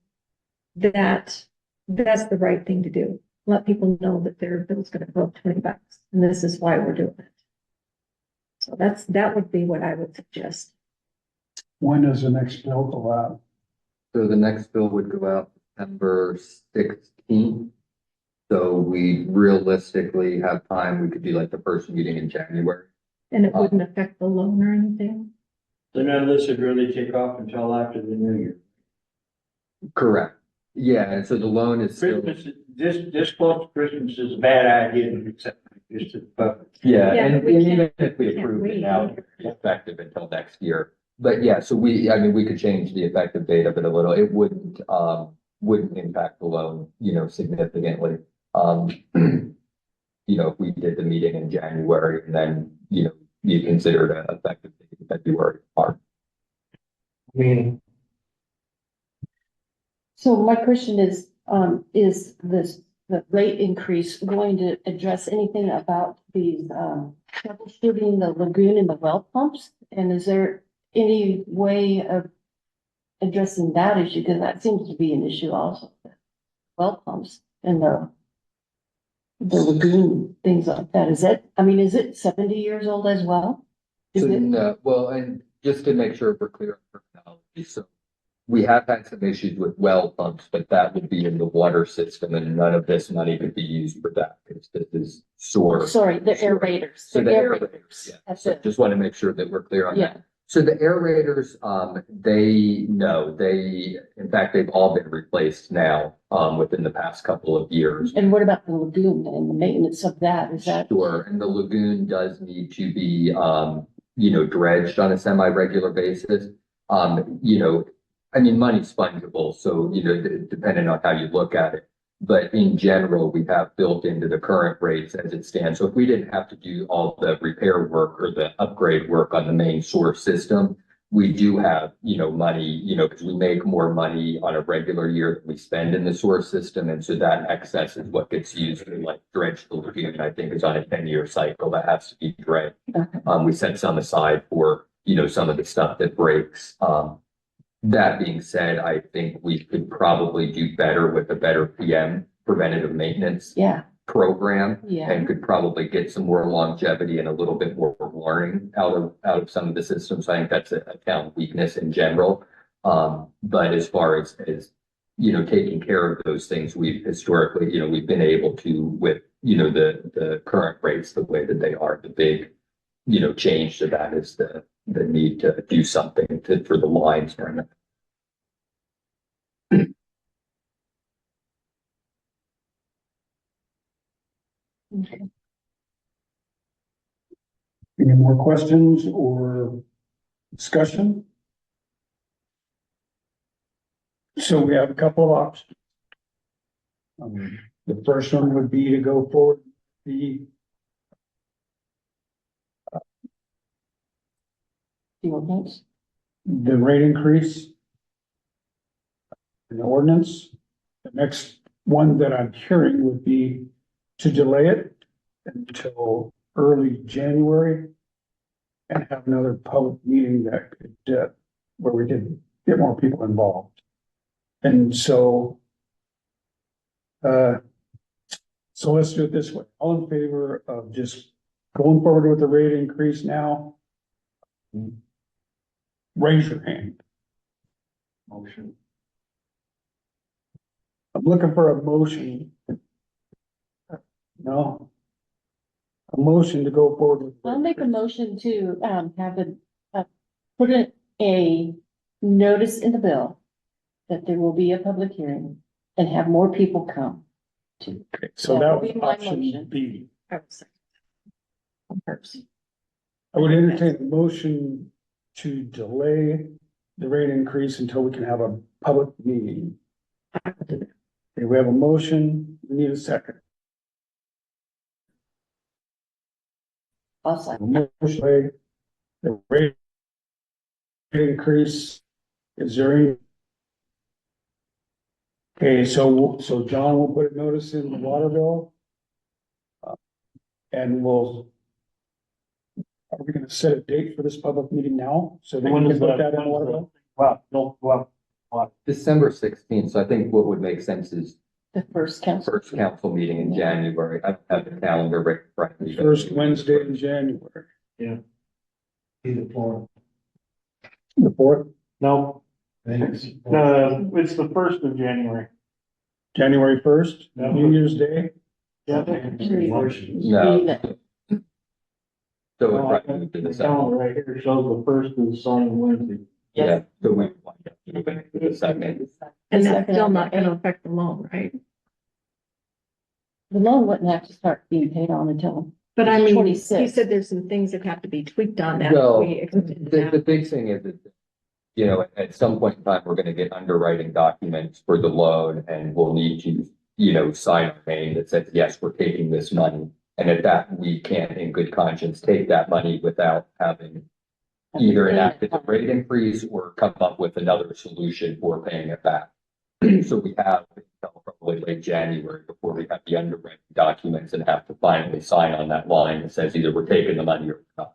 that's the right thing to do. Let people know that their bill's gonna go up $20, and this is why we're doing it. So that would be what I would suggest. When does the next bill go out? So the next bill would go out September 16th. So we realistically have time, we could do like the first meeting in January. And it wouldn't affect the loan or anything. So none of this would really take off until after the new year. Correct. Yeah, and so the loan is still, Christmas, this close to Christmas is a bad idea, except just, but yeah, Yeah, and but we even can't- if we can't approve it wait now, either. it's effective until next year. But yeah, so I mean, we could change the effective date of it a little. It wouldn't impact the loan, significantly. Um, if we did the meeting in January and then, you considered an effective date in February, March. I mean, So my question is the rate increase going to address anything about these, troubleshooting the lagoon and the well pumps? And is there any way of addressing that issue? Because that seems to be an issue also. Well pumps and the lagoon, things like that. Is it 70 years old as well? Is So, it? no, well, and just to make sure we're clear on terminology, so we have had some issues with well pumps, but that would be in the water system and none of this money could be used for that because this is sewer. Sorry, the Sure. aerators. So the aerators. aerators, yeah. That's So it. just want to make sure that we're clear on that. Yeah. So the aerators, in fact, they've all been replaced now, within the past couple of years. And what about the lagoon and the maintenance of that? Is that? Sure, and the lagoon does need to be, dredged on a semi-regular basis. I mean, money's fungible, so, depending on how you look at it. But in general, we have built into the current rates as it stands. So if we didn't have to do all the repair work or the upgrade work on the main source system, we do have, money, because we make more money on a regular year than we spend in the source system. And so that excess is what gets used to like dredge the lagoon. I think is on a 10-year cycle that has to be dredged. We set some aside for, some of the stuff that breaks. That being said, I think we could probably do better with a better preventative maintenance Yeah, program. yeah. And could probably get some more longevity and a little bit more warning out of some of the systems. I think that's a town weakness in general. But as far as taking care of those things, we've historically, we've been able to with, the current rates, the way that they are. The big, change to that is the need to do something for the lines. Okay. Any more questions or discussion? So we have a couple of options. The first one would be to go forward the The ordinance? the rate increase in the ordinance. The next one that I'm hearing would be to delay it until early January and have another public meeting that could, where we could get more people involved. And so let's do it this way. All in favor of just going forward with the rate increase now? Raise your hand. motion. I'm looking for a motion. No? A motion to go forward with. I'll make a motion to, have put a notice in the bill that there will be a public hearing and have more people come to. Okay, so That that would was be my option motion. B. I would say. On purpose. I would entertain a motion to delay the rate increase until we can have a public meeting. Okay, we have a motion, we need a second. I'll second. A motion, the rate increase, is there any? Okay, so John will put a notice in the water bill. And are we gonna set a date for this public meeting now? So that When we is can put that? that in the water bill? Well, December 16th. So I think what would make sense is The first council. first council meeting in January. I have the calendar right in front of me. First Wednesday in January. Either form. The fourth, no, I think it's. no, it's the 1st of January. January 1st, Yeah. New Year's Day. Yeah. No. So Well, it's right into The December. calendar right here shows the 1st is on Wednesday. Yeah, so we want Second. And that's Second still on not the gonna eighth. affect the loan, right? The loan wouldn't have to start being paid on until, But I mean, he 26. said there's some things that have to be tweaked on that. if Well, we extend it the out. big thing is that, you know, at some point in time, we're gonna get underwriting documents for the loan and we'll need to, you know, sign a name that says, yes, we're taking this money. And at that, we can't in good conscience take that money without having either enacted a rate increase or come up with another solution for paying it back. So we have until probably late January before we have the underwriting documents and have to finally sign on that line that says either we're taking the money or not.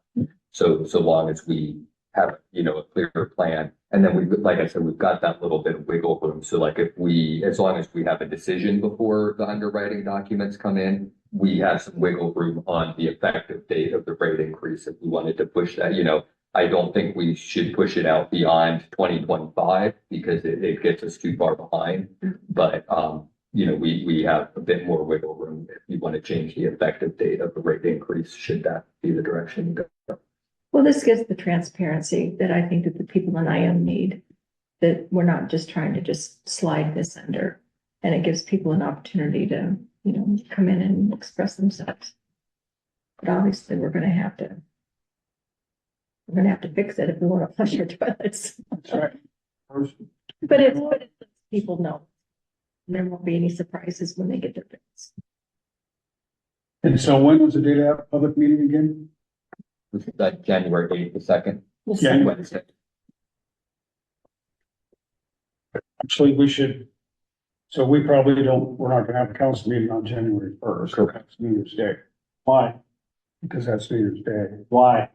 So long as we have, you know, a clear plan. And then we, like I said, we've got that little bit of wiggle room. So like if we, as long as we have a decision before the underwriting documents come in, we have some wiggle room on the effective date of the rate increase if we wanted to push that, you know. I don't think we should push it out beyond 2025 because it gets us too far behind. But, you know, we have a bit more wiggle room if you want to change the effective date of the rate increase, should that be the direction you go. Well, this gives the transparency that I think that the people in Ione need, that we're not just trying to just slide this under. And it gives people an opportunity to, you know, come in and express themselves. But obviously, we're gonna have to fix it if we want to flush our toilets. That's right. First, But it lets people know. There won't be any surprises when they get their bills. And so when was the date of that public meeting again? This is that January 8th, the second The Yeah. second- Wednesday. Actually, we should, so we probably don't, we're not gonna have a council meeting on January first. Correct. That's New Year's Day, Why? because that's New Year's Day. Why?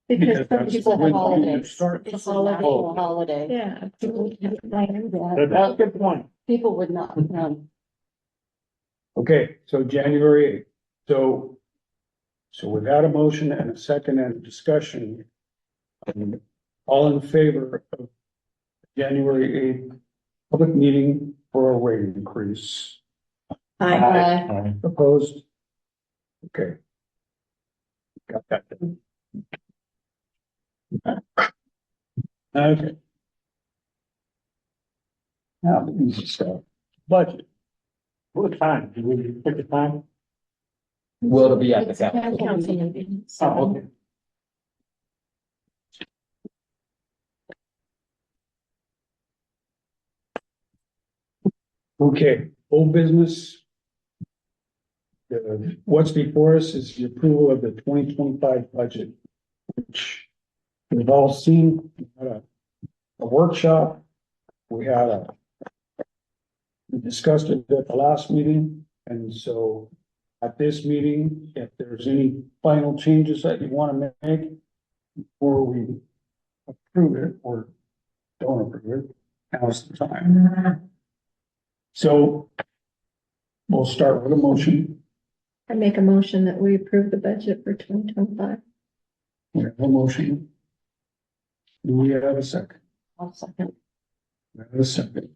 Because some that's people when have the New Year holidays. starts. It's a national holiday. Yeah. people have plans. That's a good point. People would not, Okay, so January eighth, so we've got a motion and a second and a discussion. All in favor of January eighth, public meeting for a rate increase, Aye. opposed? Okay. Got that. Okay. Now, the easy stuff, budget. What time? Did we pick a time? Well, it'll be at the It's a council. Council meeting. Oh, okay. Okay, old business. What's before us is the approval of the 2025 budget, which we've all seen. We had a workshop. We discussed it at the last meeting, and so at this meeting, if there's any final changes that you want to make before we approve it or don't approve it, now's the time. So we'll start with a motion. I make a motion that we approve the budget for 2025. We have a motion. Do we have a second? I'll second. We have a second.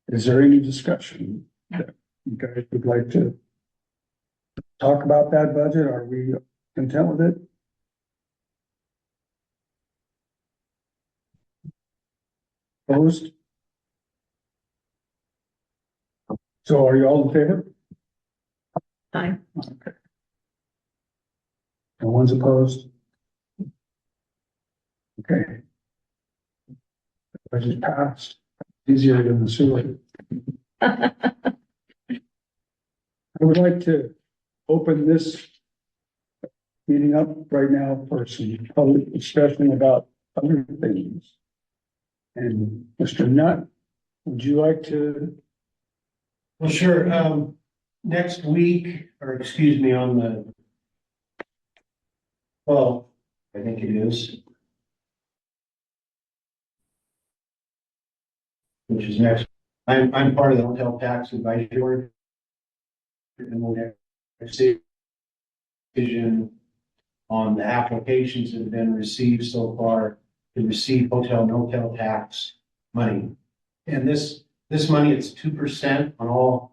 Is there any discussion that you guys would like to talk about that budget? Are we content with it? Opposed? So are you all in favor? Aye. Okay. No one's opposed? Okay. Budget passed, easier than the sewer. I would like to open this meeting up right now for some public discussion about other things. And Mr. Nutt, would you like to? Well, sure, next week, or excuse me, on the, well, I think it is. Which is next, I'm part of the hotel tax advisory board. And we'll have a decision on the applications that have been received so far to receive hotel and hotel tax money. And this money, it's 2% on all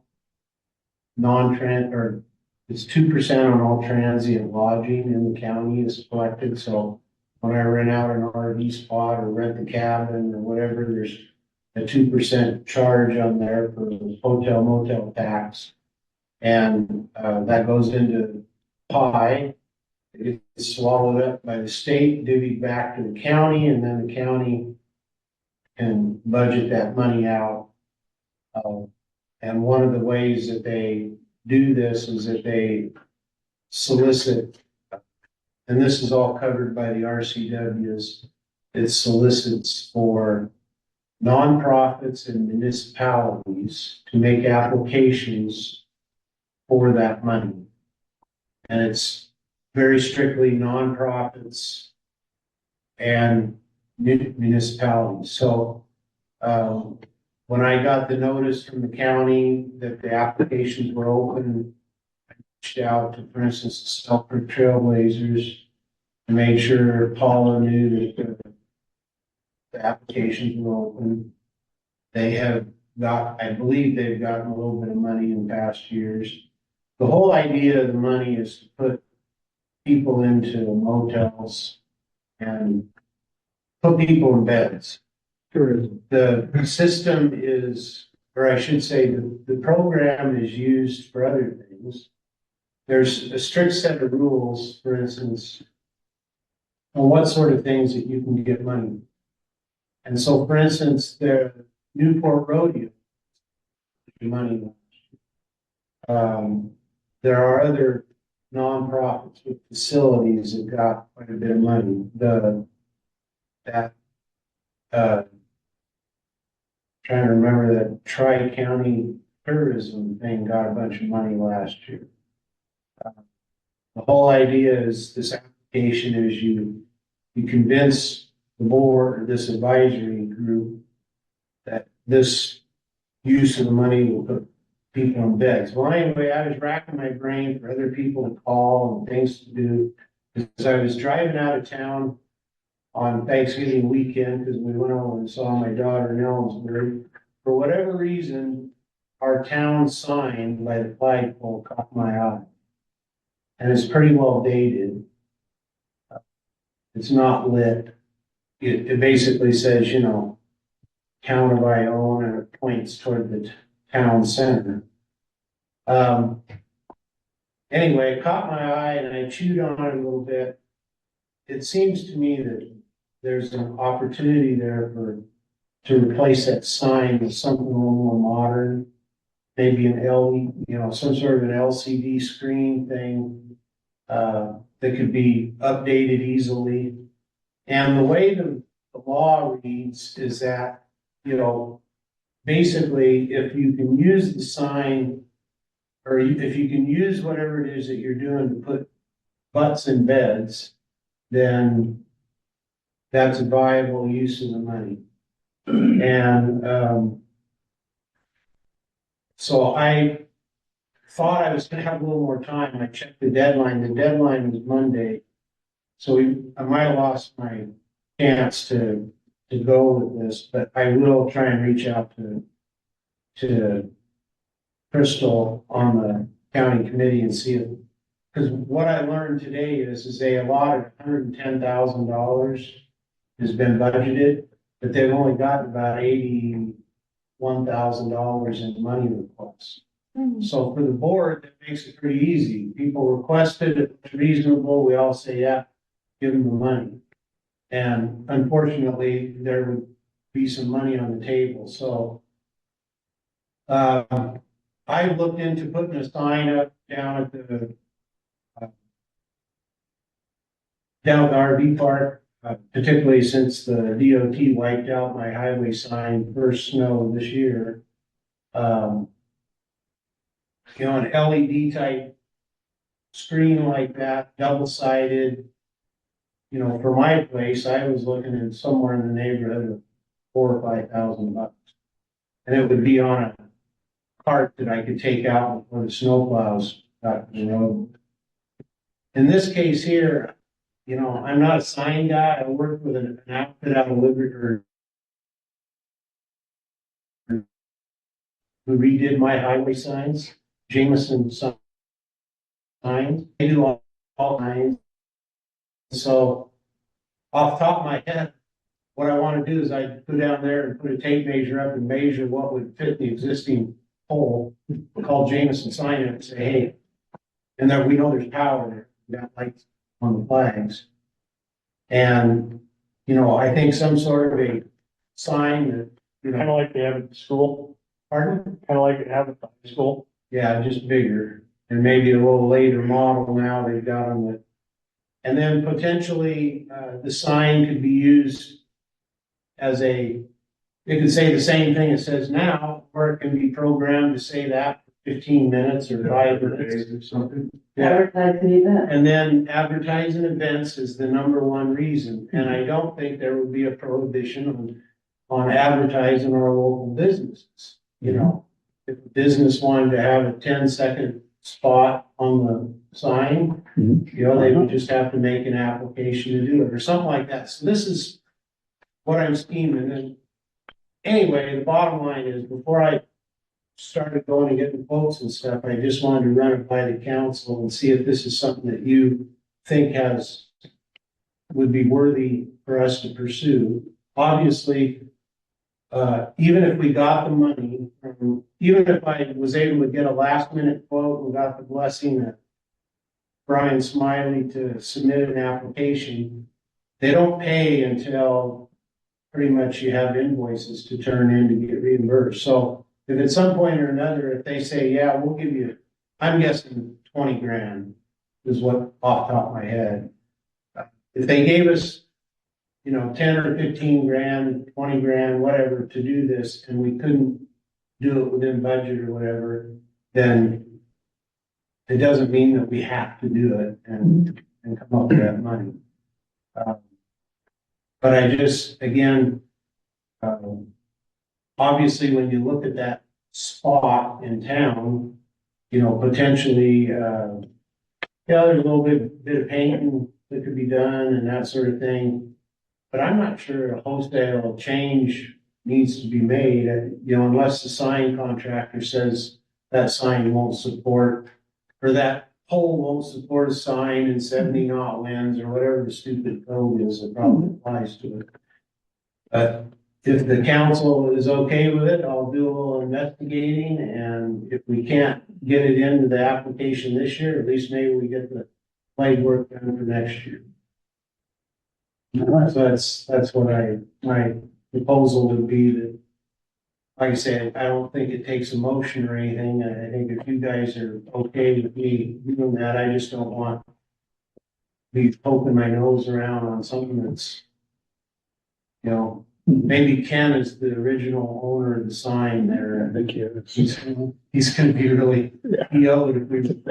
or it's 2% on all transient lodging in the county is collected, so when I rent out an RV spot or rent the cabin or whatever, there's a 2% charge on there for hotel motel tax. And, that goes into pie. It gets swallowed up by the state, divvied back to the county, and then the county can budget that money out. And one of the ways that they do this is that they solicit, and this is all covered by the RCWs, it solicits for nonprofits and municipalities to make applications for that money. And it's very strictly nonprofits and municipalities. So, when I got the notice from the county that the applications were open, I reached out to, for instance, the Selkirk Trailblazers to make sure Paula knew that the applications were open. They have got, I believe they've gotten a little bit of money in past years. The whole idea of the money is to put people into motels and put people in beds. The system is, or I should say, the program is used for other things. There's a strict set of rules, for instance, on what sort of things that you can get money. And so, for instance, the Newport Rodeo, money. There are other nonprofits with facilities that got quite a bit of money. Trying to remember that Tri-County tourism thing got a bunch of money last year. The whole idea is this application is you convince the board or this advisory group that this use of the money will put people in beds. Well, anyway, I was racking my brain for other people to call and things to do because I was driving out of town on Thanksgiving weekend because we went over and saw my daughter in Ellensburg. For whatever reason, our town sign by the flagpole caught my eye. And it's pretty well dated. It's not lit. It basically says, you know, town of Ione, and it points toward the town center. Anyway, it caught my eye and I chewed on it a little bit. It seems to me that there's an opportunity there to replace that sign with something a little more modern, maybe an LED, you know, some sort of an LCD screen thing that could be updated easily. And the way the law reads is that, you know, basically, if you can use the sign, or if you can use whatever it is that you're doing to put butts in beds, then that's a viable use of the money. And so I thought I was gonna have a little more time. I checked the deadline. The deadline was Monday. So I might have lost my chance to go with this, but I will try and reach out to Crystal on the county committee and see if, because what I learned today is they allotted $110,000 has been budgeted, but they've only got about $81,000 in money requests. So for the board, that makes it pretty easy. People requested it, it's reasonable. We all say, yeah, give them the money. And unfortunately, there would be some money on the table. So I looked into putting a sign up down at the RV park, particularly since the DOT wiped out my highway sign first snow this year. You know, an LED type screen like that, double-sided. You know, for my place, I was looking at somewhere in the neighborhood of $4,000 or $5,000. And it would be on a cart that I could take out before the snowplows got to the road. In this case here, you know, I'm not a sign guy. I work with an outfit out of Liberty who redid my highway signs, Jameson signs. They do all kinds. So off the top of my head, what I wanna do is I'd go down there and put a tape measure up and measure what would fit the existing pole. Call Jameson sign it and say, hey, and then we know there's power there, we got lights on the flags. And, you know, I think some sort of a sign that, you Kind of know, like they have at the school, pardon? kind of like they have at the high school. Yeah, just bigger, and maybe a little later model now they've got them with. And then potentially, the sign could be used as it could say the same thing it says now, or it can be programmed to say that for 15 minutes or 5 minutes or something. Yeah, Advertise the event. and then advertising events is the number one reason, and I don't think there would be a prohibition on advertising our local businesses, you know. If a business wanted to have a 10-second spot on the sign, you know, they would just have to make an application to do it, or something like that. So this is what I'm scheming, and anyway, the bottom line is, before I started going and getting quotes and stuff, I just wanted to run it by the council and see if this is something that you think would be worthy for us to pursue. Obviously, even if we got the money, even if I was able to get a last minute quote and got the blessing of Brian Smiley to submit an application, they don't pay until pretty much you have invoices to turn in to get reimbursed. So if at some point or another, if they say, yeah, we'll give you, I'm guessing 20 grand is what off the top of my head. If they gave us, you know, 10 or 15 grand, 20 grand, whatever, to do this, and we couldn't do it within budget or whatever, then it doesn't mean that we have to do it and come up with that money. But I just, again, obviously, when you look at that spot in town, you know, potentially, yeah, there's a little bit of painting that could be done and that sort of thing. But I'm not sure a wholesale change needs to be made, you know, unless the sign contractor says that sign won't support, or that pole won't support a sign in 70 knot winds or whatever the stupid code is that probably applies to it. But if the council is okay with it, I'll do a little investigating, and if we can't get it into the application this year, at least maybe we get the legwork done for next year. So that's what my proposal would be, that, like I said, I don't think it takes a motion or anything. I think if you guys are okay with me doing that, I just don't want to be poking my nose around on something that's, you know, maybe Ken is the original owner of the sign there. Thank you. He's gonna be really PO'd if we.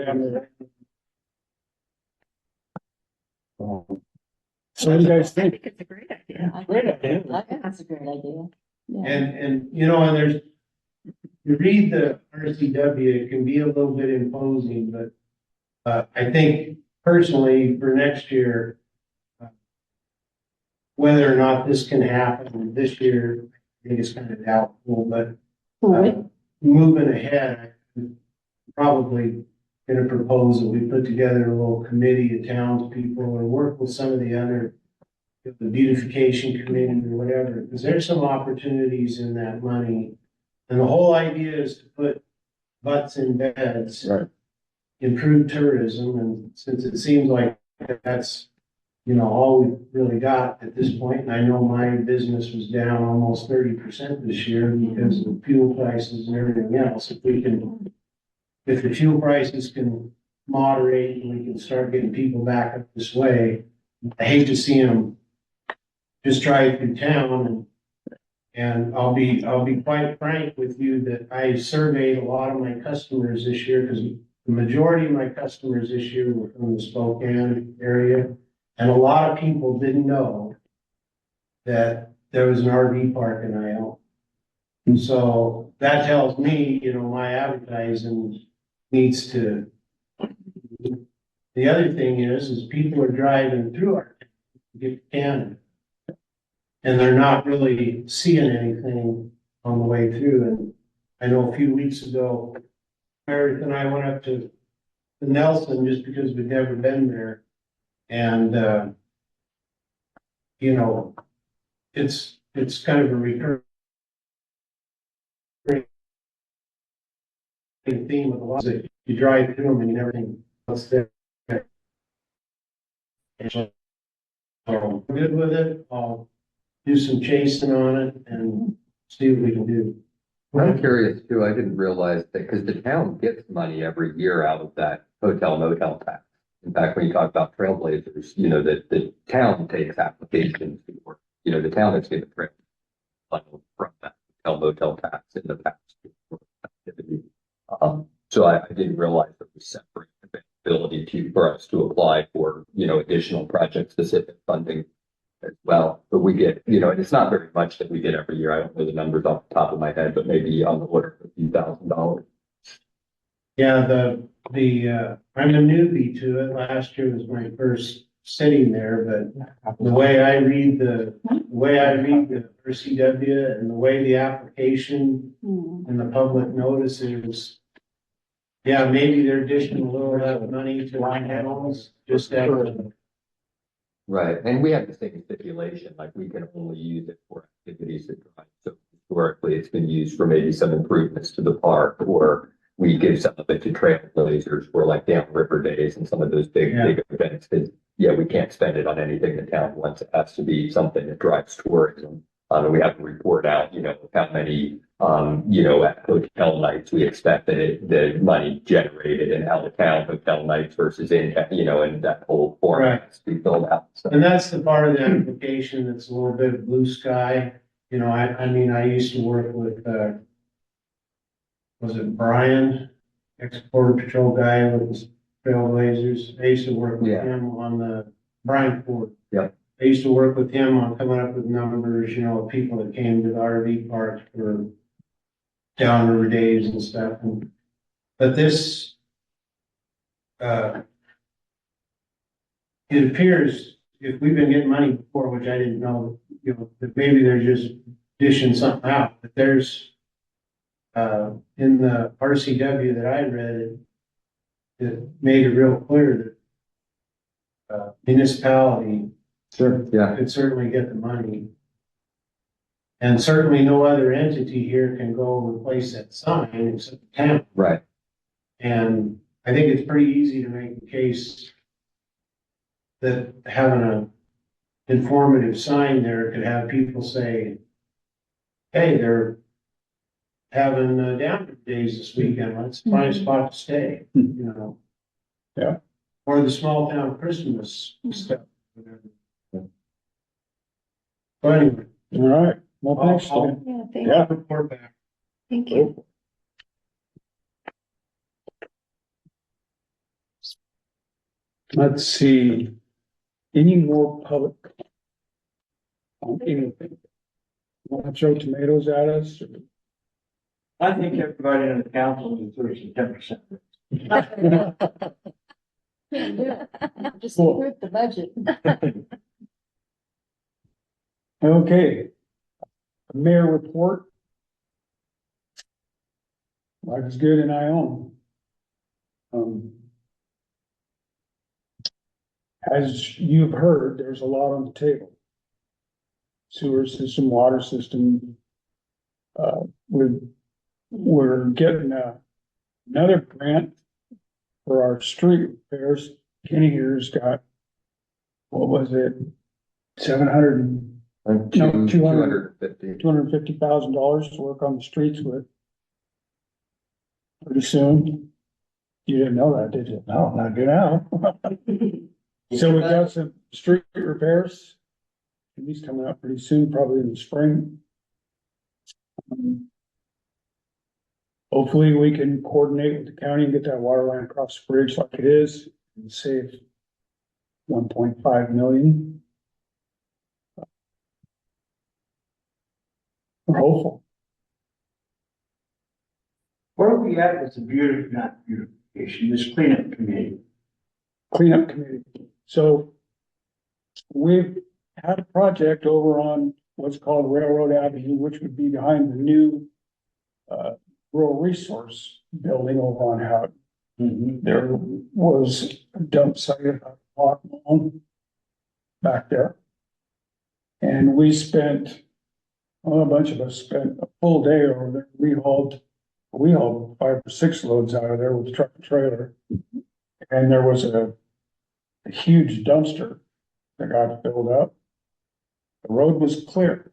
So what do you guys I think? think it's a great idea. Great idea. I think that's a great idea. Yeah. And, you know, and there's, you read the RCW, it can be a little bit imposing, but, I think personally for next year, whether or not this can happen this year, I think it's kind of doubtful, but, Right. moving ahead, I'm probably gonna propose that we put together a little committee of townspeople or work with some of the other, the beautification committee or whatever, because there's some opportunities in that money. And the whole idea is to put butts in beds. Right. Improve tourism, and since it seems like that's, you know, all we've really got at this point, and I know my business was down almost 30% this year because of fuel prices and everything else. If the fuel prices can moderate and we can start getting people back up this way, I hate to see them just drive through town, and I'll be quite frank with you that I surveyed a lot of my customers this year, because the majority of my customers this year were from the Spokane area, and a lot of people didn't know that there was an RV park in Ione. And so that tells me, you know, my advertising needs to. The other thing is people are driving through our town to get to Canada, and they're not really seeing anything on the way through. And I know a few weeks ago, Meredith and I went up to Nelson just because we'd never been there. And you know, it's kind of a recurring theme with a lot that you drive through them and you never think what's there. And so, I'm good with it. I'll do some chasing on it and see what we can do. I'm curious too, I didn't realize that, because the town gets money every year out of that hotel motel tax. In fact, when you talk about trailblazers, you know, that the town takes applications for, you know, the town has given grant money from that hotel motel tax in the past. So I didn't realize there was separate availability for us to apply for, you know, additional project specific funding as well. But we get, you know, and it's not very much that we get every year. I don't know the numbers off the top of my head, but maybe on the order of a few $1,000s. Yeah, I'm a newbie to it. Last year was my first sitting there, but the way I read the RCW and the way the application and the public notice is, yeah, maybe they're dishing a little of that money to line animals, just that. Right, and we have the same stipulation, like we can only use it for activities that drive. So historically, it's been used for maybe some improvements to the park, or we give some of it to trailblazers for like downriver days and some of those big events. Because yeah, we can't spend it on anything the town wants. It has to be something that drives tourism. And we have to report out, you know, how many, you know, at hotel nights we expect the money generated in out of town hotel nights versus in, you know, and that whole format has to be filled out. So. And that's the part of the application that's a little bit of blue sky. You know, I mean, I used to work with, was it Brian, ex-border patrol guy with the trailblazers? I used to work with him on the Brian Ford. Yeah. I used to work with him on coming up with numbers, you know, of people that came to the RV park for downriver days and stuff. But this, it appears, if we've been getting money before, which I didn't know, you know, that maybe they're just dishing something out, but there's, in the RCW that I read, it made it real clear that, municipality Sure, yeah. could certainly get the money. And certainly no other entity here can go replace that sign except the town. Right. And I think it's pretty easy to make a case that having an informative sign there could have people say, hey, they're having down days this weekend, let's find a spot to stay, you know? Yeah. Or the small town Christmas stuff, whatever. But anyway, All right, well, thanks. I'll- Dan. Yeah, thank Yeah. report back. thank you. Let's see, any more public? On anything? Want to throw tomatoes at us? or- I think everybody in the council deserves a 10%. Just approve the budget. Okay. Mayor report. Life is good in Ione. As you've heard, there's a lot on the table. Sewer system, water system. We're getting another grant for our street repairs. Kenny here's got, what was it? 700 And No, 250. $250,000 to work on the streets with. Pretty soon. You didn't know that, did you? No, not good now. So we've got some street repairs. And these coming up pretty soon, probably in the spring. Hopefully we can coordinate with the county and get that water line across the bridge like it is and save 1.5 million. We're hopeful. Where are we at with the not beautification, this cleanup committee? Cleanup committee. So we've had a project over on what's called Railroad Avenue, which would be behind the new rural resource building over on Howden. There was a dump site about a block long back there. And we spent, well, a bunch of us spent a full day over there. We hauled 5 or 6 loads out of there with truck and trailer. And there was a huge dumpster that got filled up. The road was clear.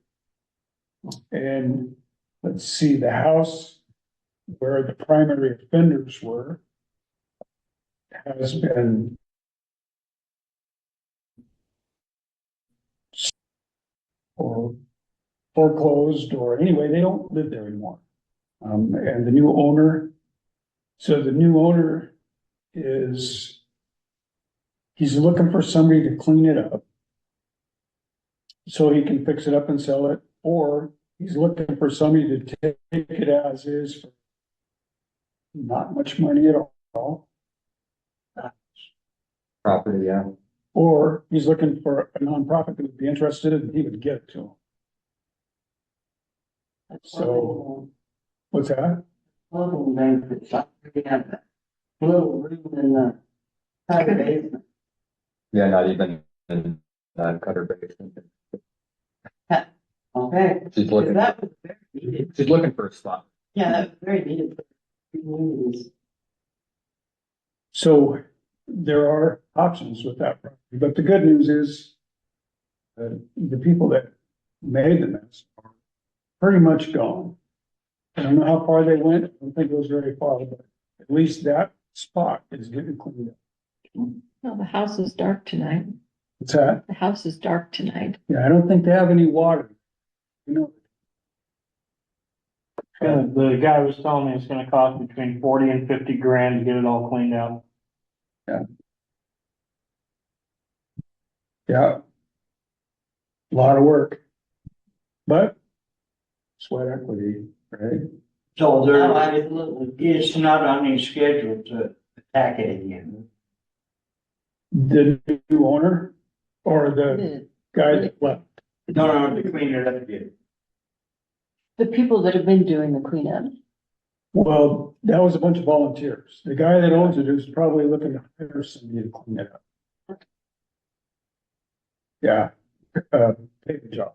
And let's see, the house where the primary offenders were has been or foreclosed, or anyway, they don't live there anymore. And the new owner, so the new owner he's looking for somebody to clean it up so he can fix it up and sell it, or he's looking for somebody to take it as is for not much money at all. Property, yeah. Or he's looking for a nonprofit that would be interested and he would get it to him. So, what's that? Little benefits, we have that little room in the private basement. Yeah, not even in cutter basement. Okay. She's looking, That was very needed. she's looking for a spot. Yeah, that was very needed for communities. So there are options with that property, but the good news is the people that made the mess are pretty much gone. I don't know how far they went. I don't think it was very far, but at least that spot is getting cleaned up. No, the house is dark tonight. What's that? The house is dark tonight. Yeah, I don't think they have any water. You know, The guy was telling me it's gonna cost between 40 and 50 grand to get it all cleaned out. yeah. A lot of work. But sweat equity, right? So Oh, there, absolutely. it's not on any schedule to attack it again. The new owner or the guy that left? No, to clean it up again. The people that have been doing the cleanup. Well, that was a bunch of volunteers. The guy that owns it is probably looking to hire somebody to clean it up. Yeah, take the job.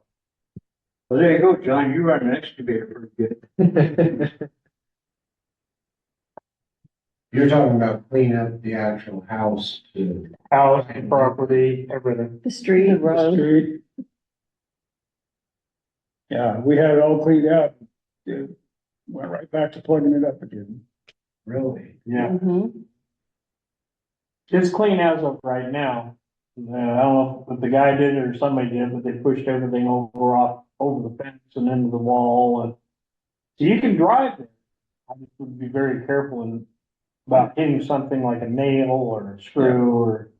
Well, there you go, John, you run an excavator pretty good. You're talking about cleaning up the actual house to. House, property, everything. The street. The road. Street. Yeah, we had it all cleaned out. It went right back to plugging it up again. Really? Yeah, Mhm. it's clean as of right now. I don't know if the guy did it or somebody did, but they pushed everything over the fence and into the wall, and so you can drive there. I just would be very careful about hitting something like a nail or a screw or.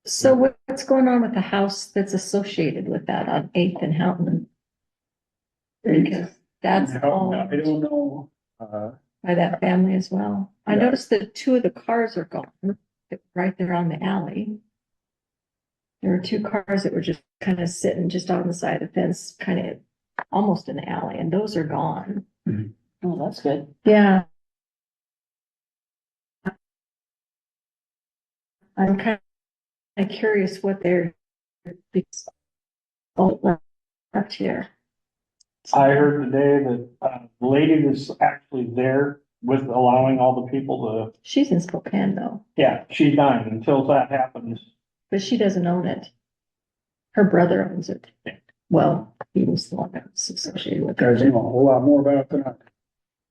So what's going on with the house that's associated with that on 8th and Houghton? Because that's Now, all I don't know, by that family as well. I Yeah. noticed that 2 of the cars are gone, right there on the alley. There were 2 cars that were just kind of sitting just on the side of the fence, kind of almost in the alley, and those are gone. Oh, that's good. Yeah. I'm kind of curious what they're left here. I heard today that the lady that's actually there with allowing all the people to, She's in Spokane though, yeah, she's dying until that happens. but she doesn't own it. Her brother owns it. Well, he was the one that was associated with guys know it. a whole lot more about it than I.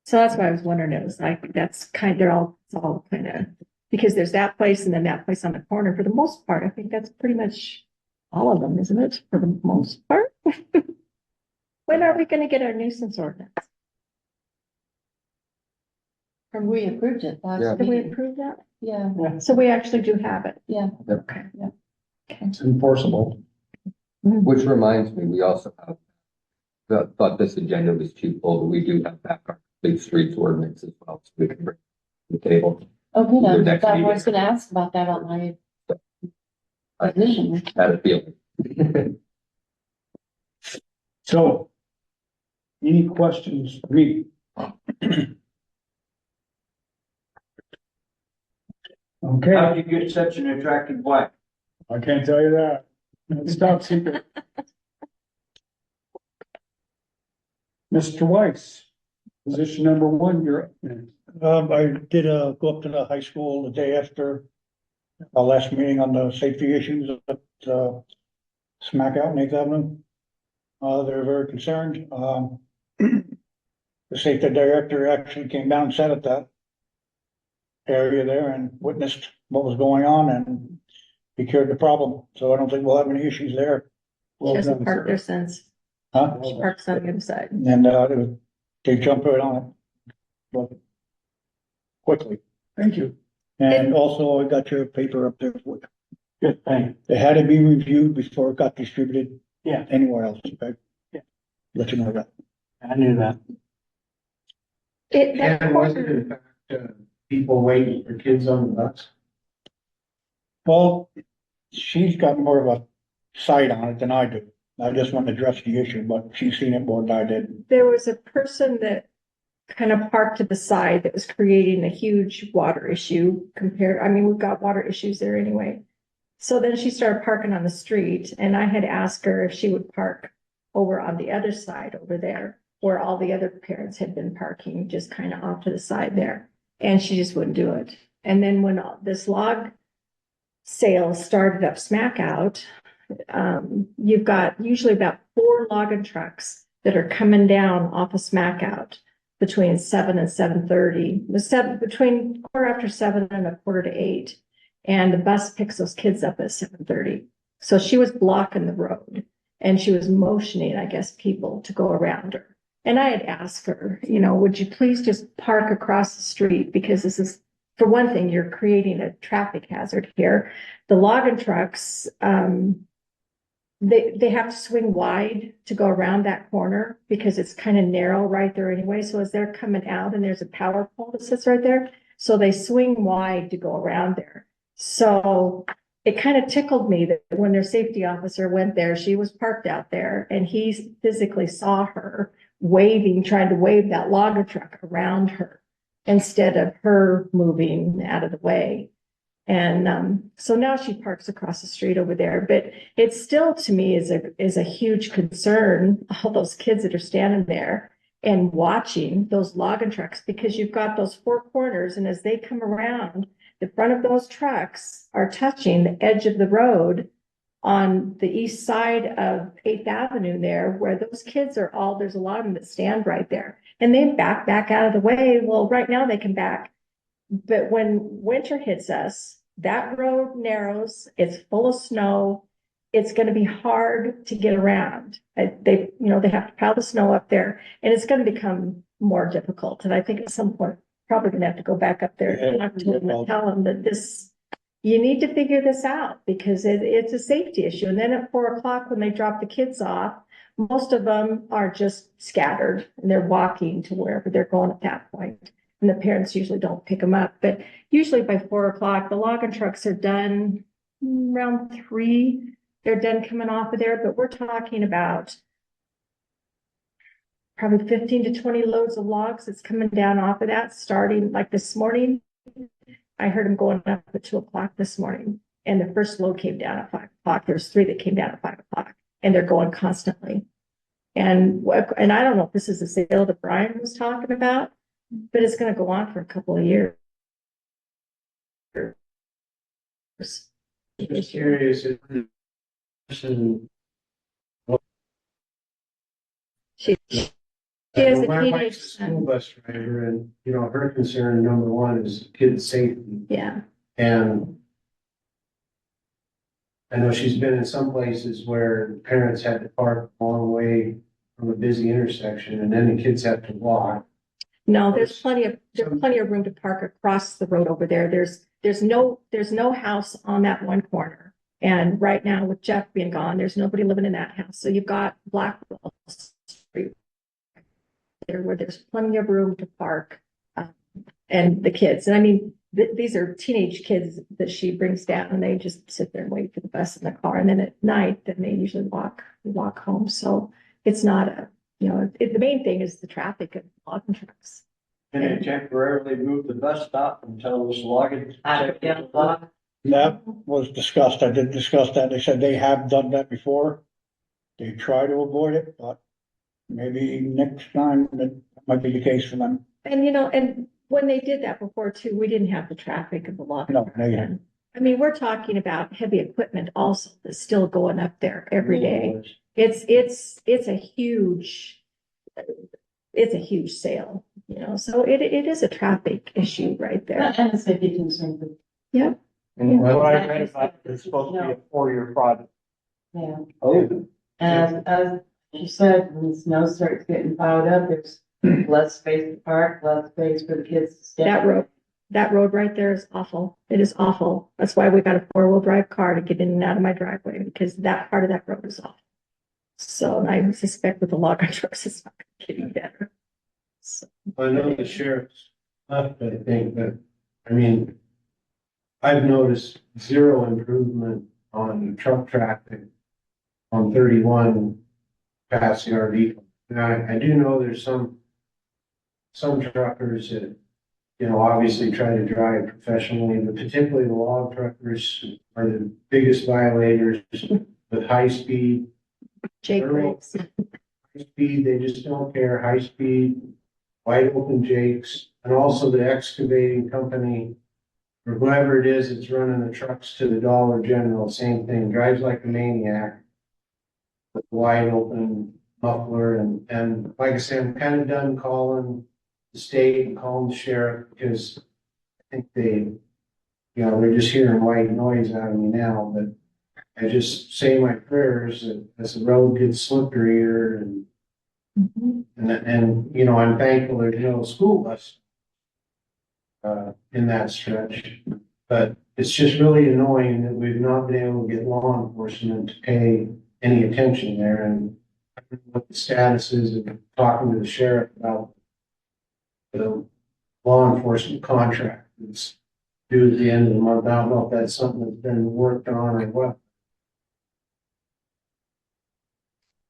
So that's why I was wondering, it was like, that's kind, it's all kind of, because there's that place and then that place on the corner. For the most part, I think that's pretty much all of them, isn't it? For the most part. When are we gonna get our nuisance ordinance? And we approved it Yeah. last Did we meeting. approve that? Yeah, So we actually do have it. yeah. Okay. It's enforceable. Which reminds me, we also have, thought this agenda was too full, but we do have back our big streets ordinance as well, so we can bring to the table. Oh, good. Your next I meeting. was gonna ask about that on my I vision. had a feeling. So, any questions for me? Okay, How'd you get such an attractive wife? I can't tell you that. It's top secret. Mr. Weiss, position number one, you're up. I did, go up to the high school the day after our last meeting on the safety issues at, Smack Out in 8th Avenue. They're very concerned. The safety director actually came down and sat at that area there and witnessed what was going on, and he cured the problem. So I don't think we'll have any issues there. She hasn't parked there since. Huh? She parks on the other side. And, they jumped right on it. But quickly. Thank you. And also I got your paper up there. Good thing. It had to be reviewed before it got distributed. Yeah. Anywhere else, okay? Yeah. Let you know that. I knew that. That And was it corner- in fact, people waiting for kids on the bus? Well, she's got more of a sight on it than I do. I just want to address the issue, but she's seen it more than I did. There was a person that kind of parked to the side that was creating a huge water issue we've got water issues there anyway. So then she started parking on the street, and I had asked her if she would park over on the other side over there, where all the other parents had been parking, just kind of off to the side there. And she just wouldn't do it. And then when this log sale started up Smack Out, you've got usually about 4 logging trucks that are coming down off of Smack Out between 7 and 7:30, between 7:15 and 7:45. And the bus picks those kids up at 7:30. So she was blocking the road, and she was motioning, I guess, people to go around her. And I had asked her, would you please just park across the street? Because this is, for one thing, you're creating a traffic hazard here. The logging trucks, they have to swing wide to go around that corner because it's kind of narrow right there anyway. So as they're coming out, and there's a power pole that sits right there, so they swing wide to go around there. So it kind of tickled me that when their safety officer went there, she was parked out there, and he physically saw her trying to wave that logger truck around her instead of her moving out of the way. And so now she parks across the street over there, but it still, to me, is a huge concern, all those kids that are standing there and watching those logging trucks, because you've got those 4 corners, and as they come around, the front of those trucks are touching the edge of the road on the east side of 8th Avenue there, where those kids there's a lot of them that stand right there, and they back out of the way. Well, right now they can back. But when winter hits us, that road narrows, it's full of snow, it's gonna be hard to get around. They have to pile the snow up there, and it's gonna become more difficult. And I think at some point, probably gonna have to go back up there and talk to them and tell them that you need to figure this out, because it's a safety issue. And then at 4 o'clock, when they drop the kids off, most of them are just scattered, and they're walking to wherever they're going at that point. And the parents usually don't pick them up, but usually by 4 o'clock, the logging trucks are done around 3. They're done coming off of there, but we're talking about probably 15 to 20 loads of logs that's coming down off of that, starting like this morning. I heard them going up at 2 o'clock this morning, and the first load came down at 5 o'clock. There's 3 that came down at 5 o'clock, and they're going constantly. And I don't know if this is the sale that Brian was talking about, but it's going to go on for a couple of years. Just curious if the person. She has a My teenage wife's a school son. bus driver, and, her concern number one is kids' safety. Yeah, And I know she's been in some places where parents had to park a long way from a busy intersection, and then the kids have to walk. no, there's plenty of room to park across the road over there. There's no house on that one corner. And right now, with Jeff being gone, there's nobody living in that house. So you've got Blackwell Street there, where there's plenty of room to park, and the kids. And I mean, these are teenage kids that she brings down, and they just sit there and wait for the bus in the car. And then at night, then they usually walk home. So it's not the main thing is the traffic of logging trucks. Can they temporarily move the bus stop until this logging? Out of log? That was discussed. I did discuss that. They said they have done that before. They try to avoid it, but maybe next time that might be the case for them. And and when they did that before too, we didn't have the traffic of the log. No, no, you didn't. I mean, we're talking about heavy equipment also that's still going up there every day. It's a huge sale, so it is a traffic issue right there. And a safety concern, but, Yeah. And What what, I read about it, it's supposed to be a 4-year project. yeah. oh, As you said, when the snow starts getting piled up, there's less space to park, less space for the kids to stay. That road right there is awful. It is awful. That's why we got a 4-wheel drive car to get in and out of my driveway, because that part of that road is awful. So I suspect with the log trucks, it's not getting better. So, I know the sheriff's left, I think, but, I mean, I've noticed zero improvement on truck traffic on 31 past the RV. Now, I do know there's some truckers that, obviously try to drive professionally, but particularly the log truckers are the biggest violators with high speed. Jake Briggs. High speed, they just don't care, high speed, wide open jakes, and also the excavating company, or whoever it is that's running the trucks to the Dollar General, same thing, drives like a maniac. With wide open muffler, and like I said, I'm kind of done calling the state and calling the sheriff, because I think they're just hearing white noise out of me now, but I just say my prayers that as the road gets slipperier and I'm thankful there's no school bus in that stretch. But it's just really annoying that we've not been able to get law enforcement to pay any attention there, and I don't know what the status is of talking to the sheriff about the law enforcement contract that's due at the end of the month. I don't know if that's something that's been worked on or what.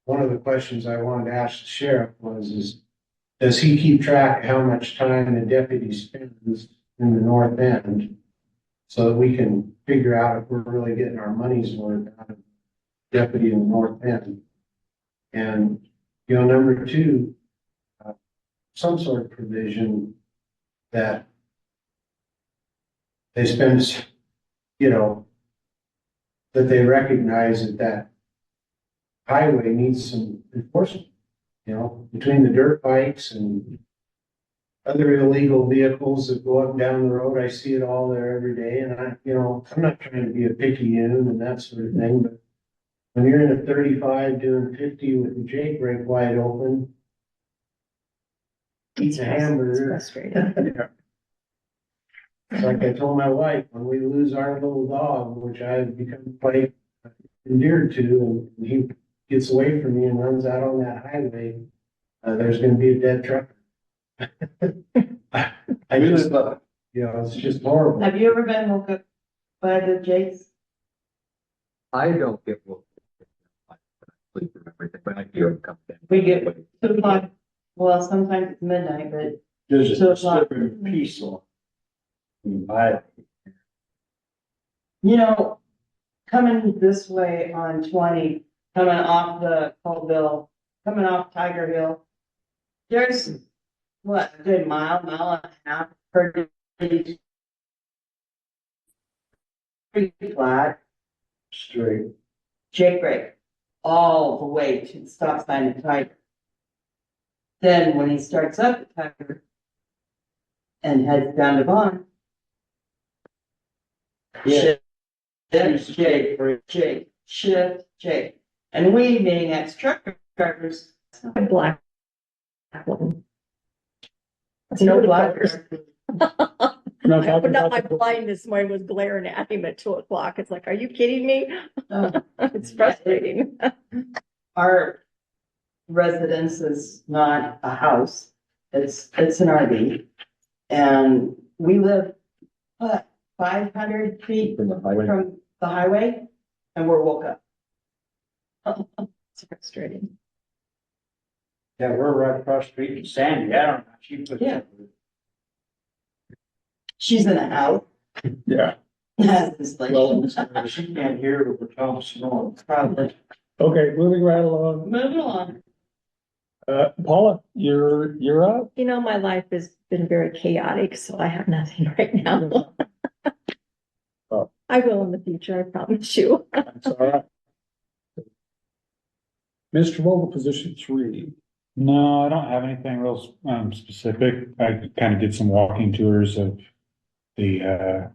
One of the questions I wanted to ask the sheriff is does he keep track of how much time the deputy spends in the north end, so that we can figure out if we're really getting our money's worth out of deputy in the north end? And, number two, some sort of provision that they spend, that they recognize that highway needs some enforcement, between the dirt bikes and other illegal vehicles that go up and down the road. I see it all there every day, and I'm not trying to be a picky unit and that sort of thing, but when you're in a 35 doing 50 with the Jake brake wide open, eating a It's hamburger. frustrating. It's like I told my wife, when we lose our little dog, which I've become quite endeared to, and he gets away from me and runs out on that highway, there's gonna be a dead truck. I just, it's just horrible. Have you ever been woke up by the Jakes? I don't get woke up. I sleep from everything, but I do come down. We get 2 o'clock, well, sometimes it's midnight, but There's 2 a o'clock. slippery piece on. Coming this way on 20, coming off the Colville, coming off Tiger Hill, there's what, a good mile and a half per day. Pretty flat, Straight. Jake brake, all the way to the stop sign at Tiger. Then when he starts up at Tiger and heads down to Vaughn, shift, Jake, Jake, shift, Jake. And we, being ex-truck drivers, A black one. That's no no black. colors. No, I opened up my blind this morning, was glaring at him at 2 o'clock. It's like, are you kidding me? Oh. It's frustrating. Our residence is not a house, it's an RV. And we live, 500 feet From the highway. from the highway, and we're woke up. It's frustrating. Yeah, we're right across the street from Sandy. I don't know. She put. Yeah. She's in a house. Yeah. Well, She can't hear over Tom snoring. okay, moving right along. Moving along. Paula, you're up. You know, my life has been very chaotic, so I have nothing right now. Oh. I will in the future, I promise you. That's all right. Mr. Vogel, position 3. No, I don't have anything real, specific. I kind of did some walking tours of the,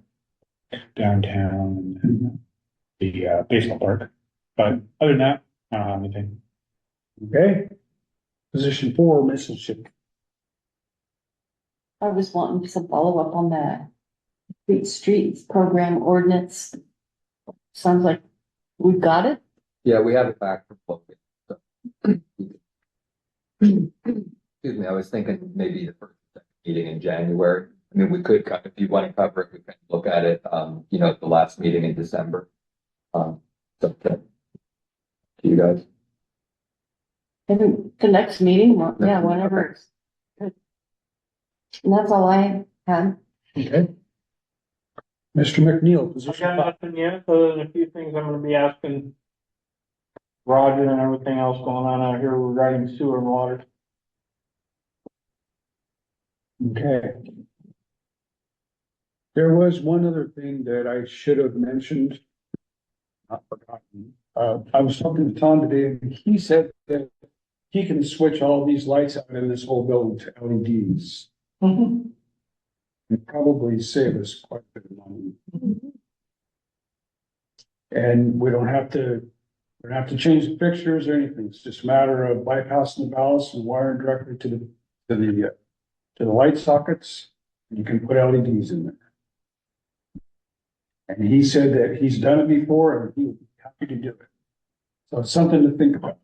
downtown and the baseball park. But other than that, I don't have anything. Okay. Position 4, Mrs. I was wanting some follow-up on that streets program ordinance. Sounds like we've got it. Yeah, we have it back from Logan. So. Excuse me, I was thinking maybe the first meeting in January. I mean, we could, if you want to cover it, we can look at it, you know, at the last meeting in December. So, to you guys. And the next meeting, yeah, whenever. And that's all I had. Okay. Mr. McNeil, I position got 5. nothing yet, other than a few things I'm gonna be asking Roger and everything else going on out here regarding sewer and water. Okay. There was one other thing that I should have mentioned. Not forgotten. I was talking to Tom today, and he said that he can switch all these lights out in this whole building to LEDs. And probably save us quite a bit of money. And we don't have to change the fixtures or anything. It's just a matter of bypassing the ballast and wiring directly to the light sockets. And you can put LEDs in there. And he said that he's done it before and he would be happy to do it. So it's something to think about.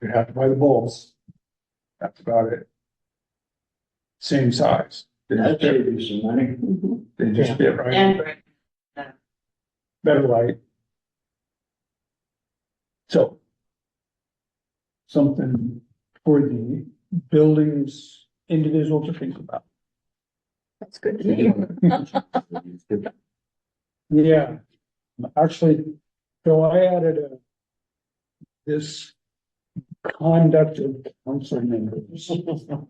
You have to buy the bulbs. That's about it. Same size. That saved you some money. They just fit right. And Better light. So. Something for the buildings individual to think about. That's good to me. Yeah, actually, so I added this conduct of council members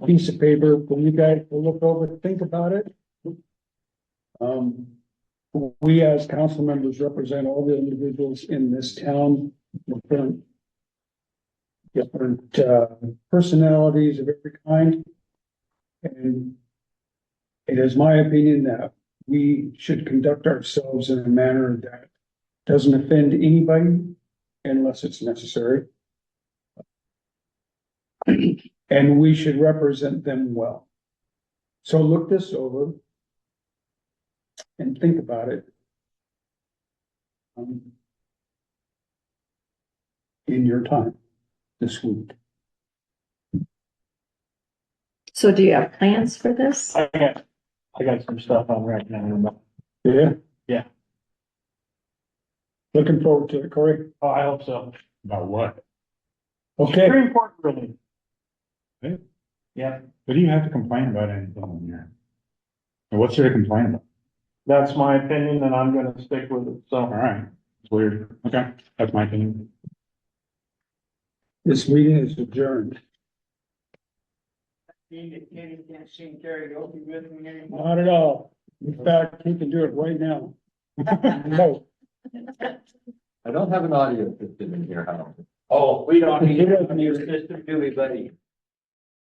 piece of paper for you guys to look over, think about it. We as council members represent all the individuals in this town, different personalities of every kind. And it is my opinion that we should conduct ourselves in a manner that doesn't offend anybody unless it's necessary. And we should represent them well. So look this over and think about it. In your time this week. So do you have plans for this? I got some stuff on right now. Yeah? Yeah. Looking forward to it, Corey. Oh, I hope so. About what? Okay. Supreme Court ruling. Hey, Yeah, what do you have to complain about anything in here? Or what's there to complain about? that's my opinion and I'm gonna stick with it, All so. right, it's weird. Okay, that's my opinion. This meeting is adjourned. Can't sing karaoke with me anymore. Not at all. In fact, he can do it right now. No. I don't have an audio system in here, Hal. Oh, we don't He need doesn't a need new it. system, do we, buddy?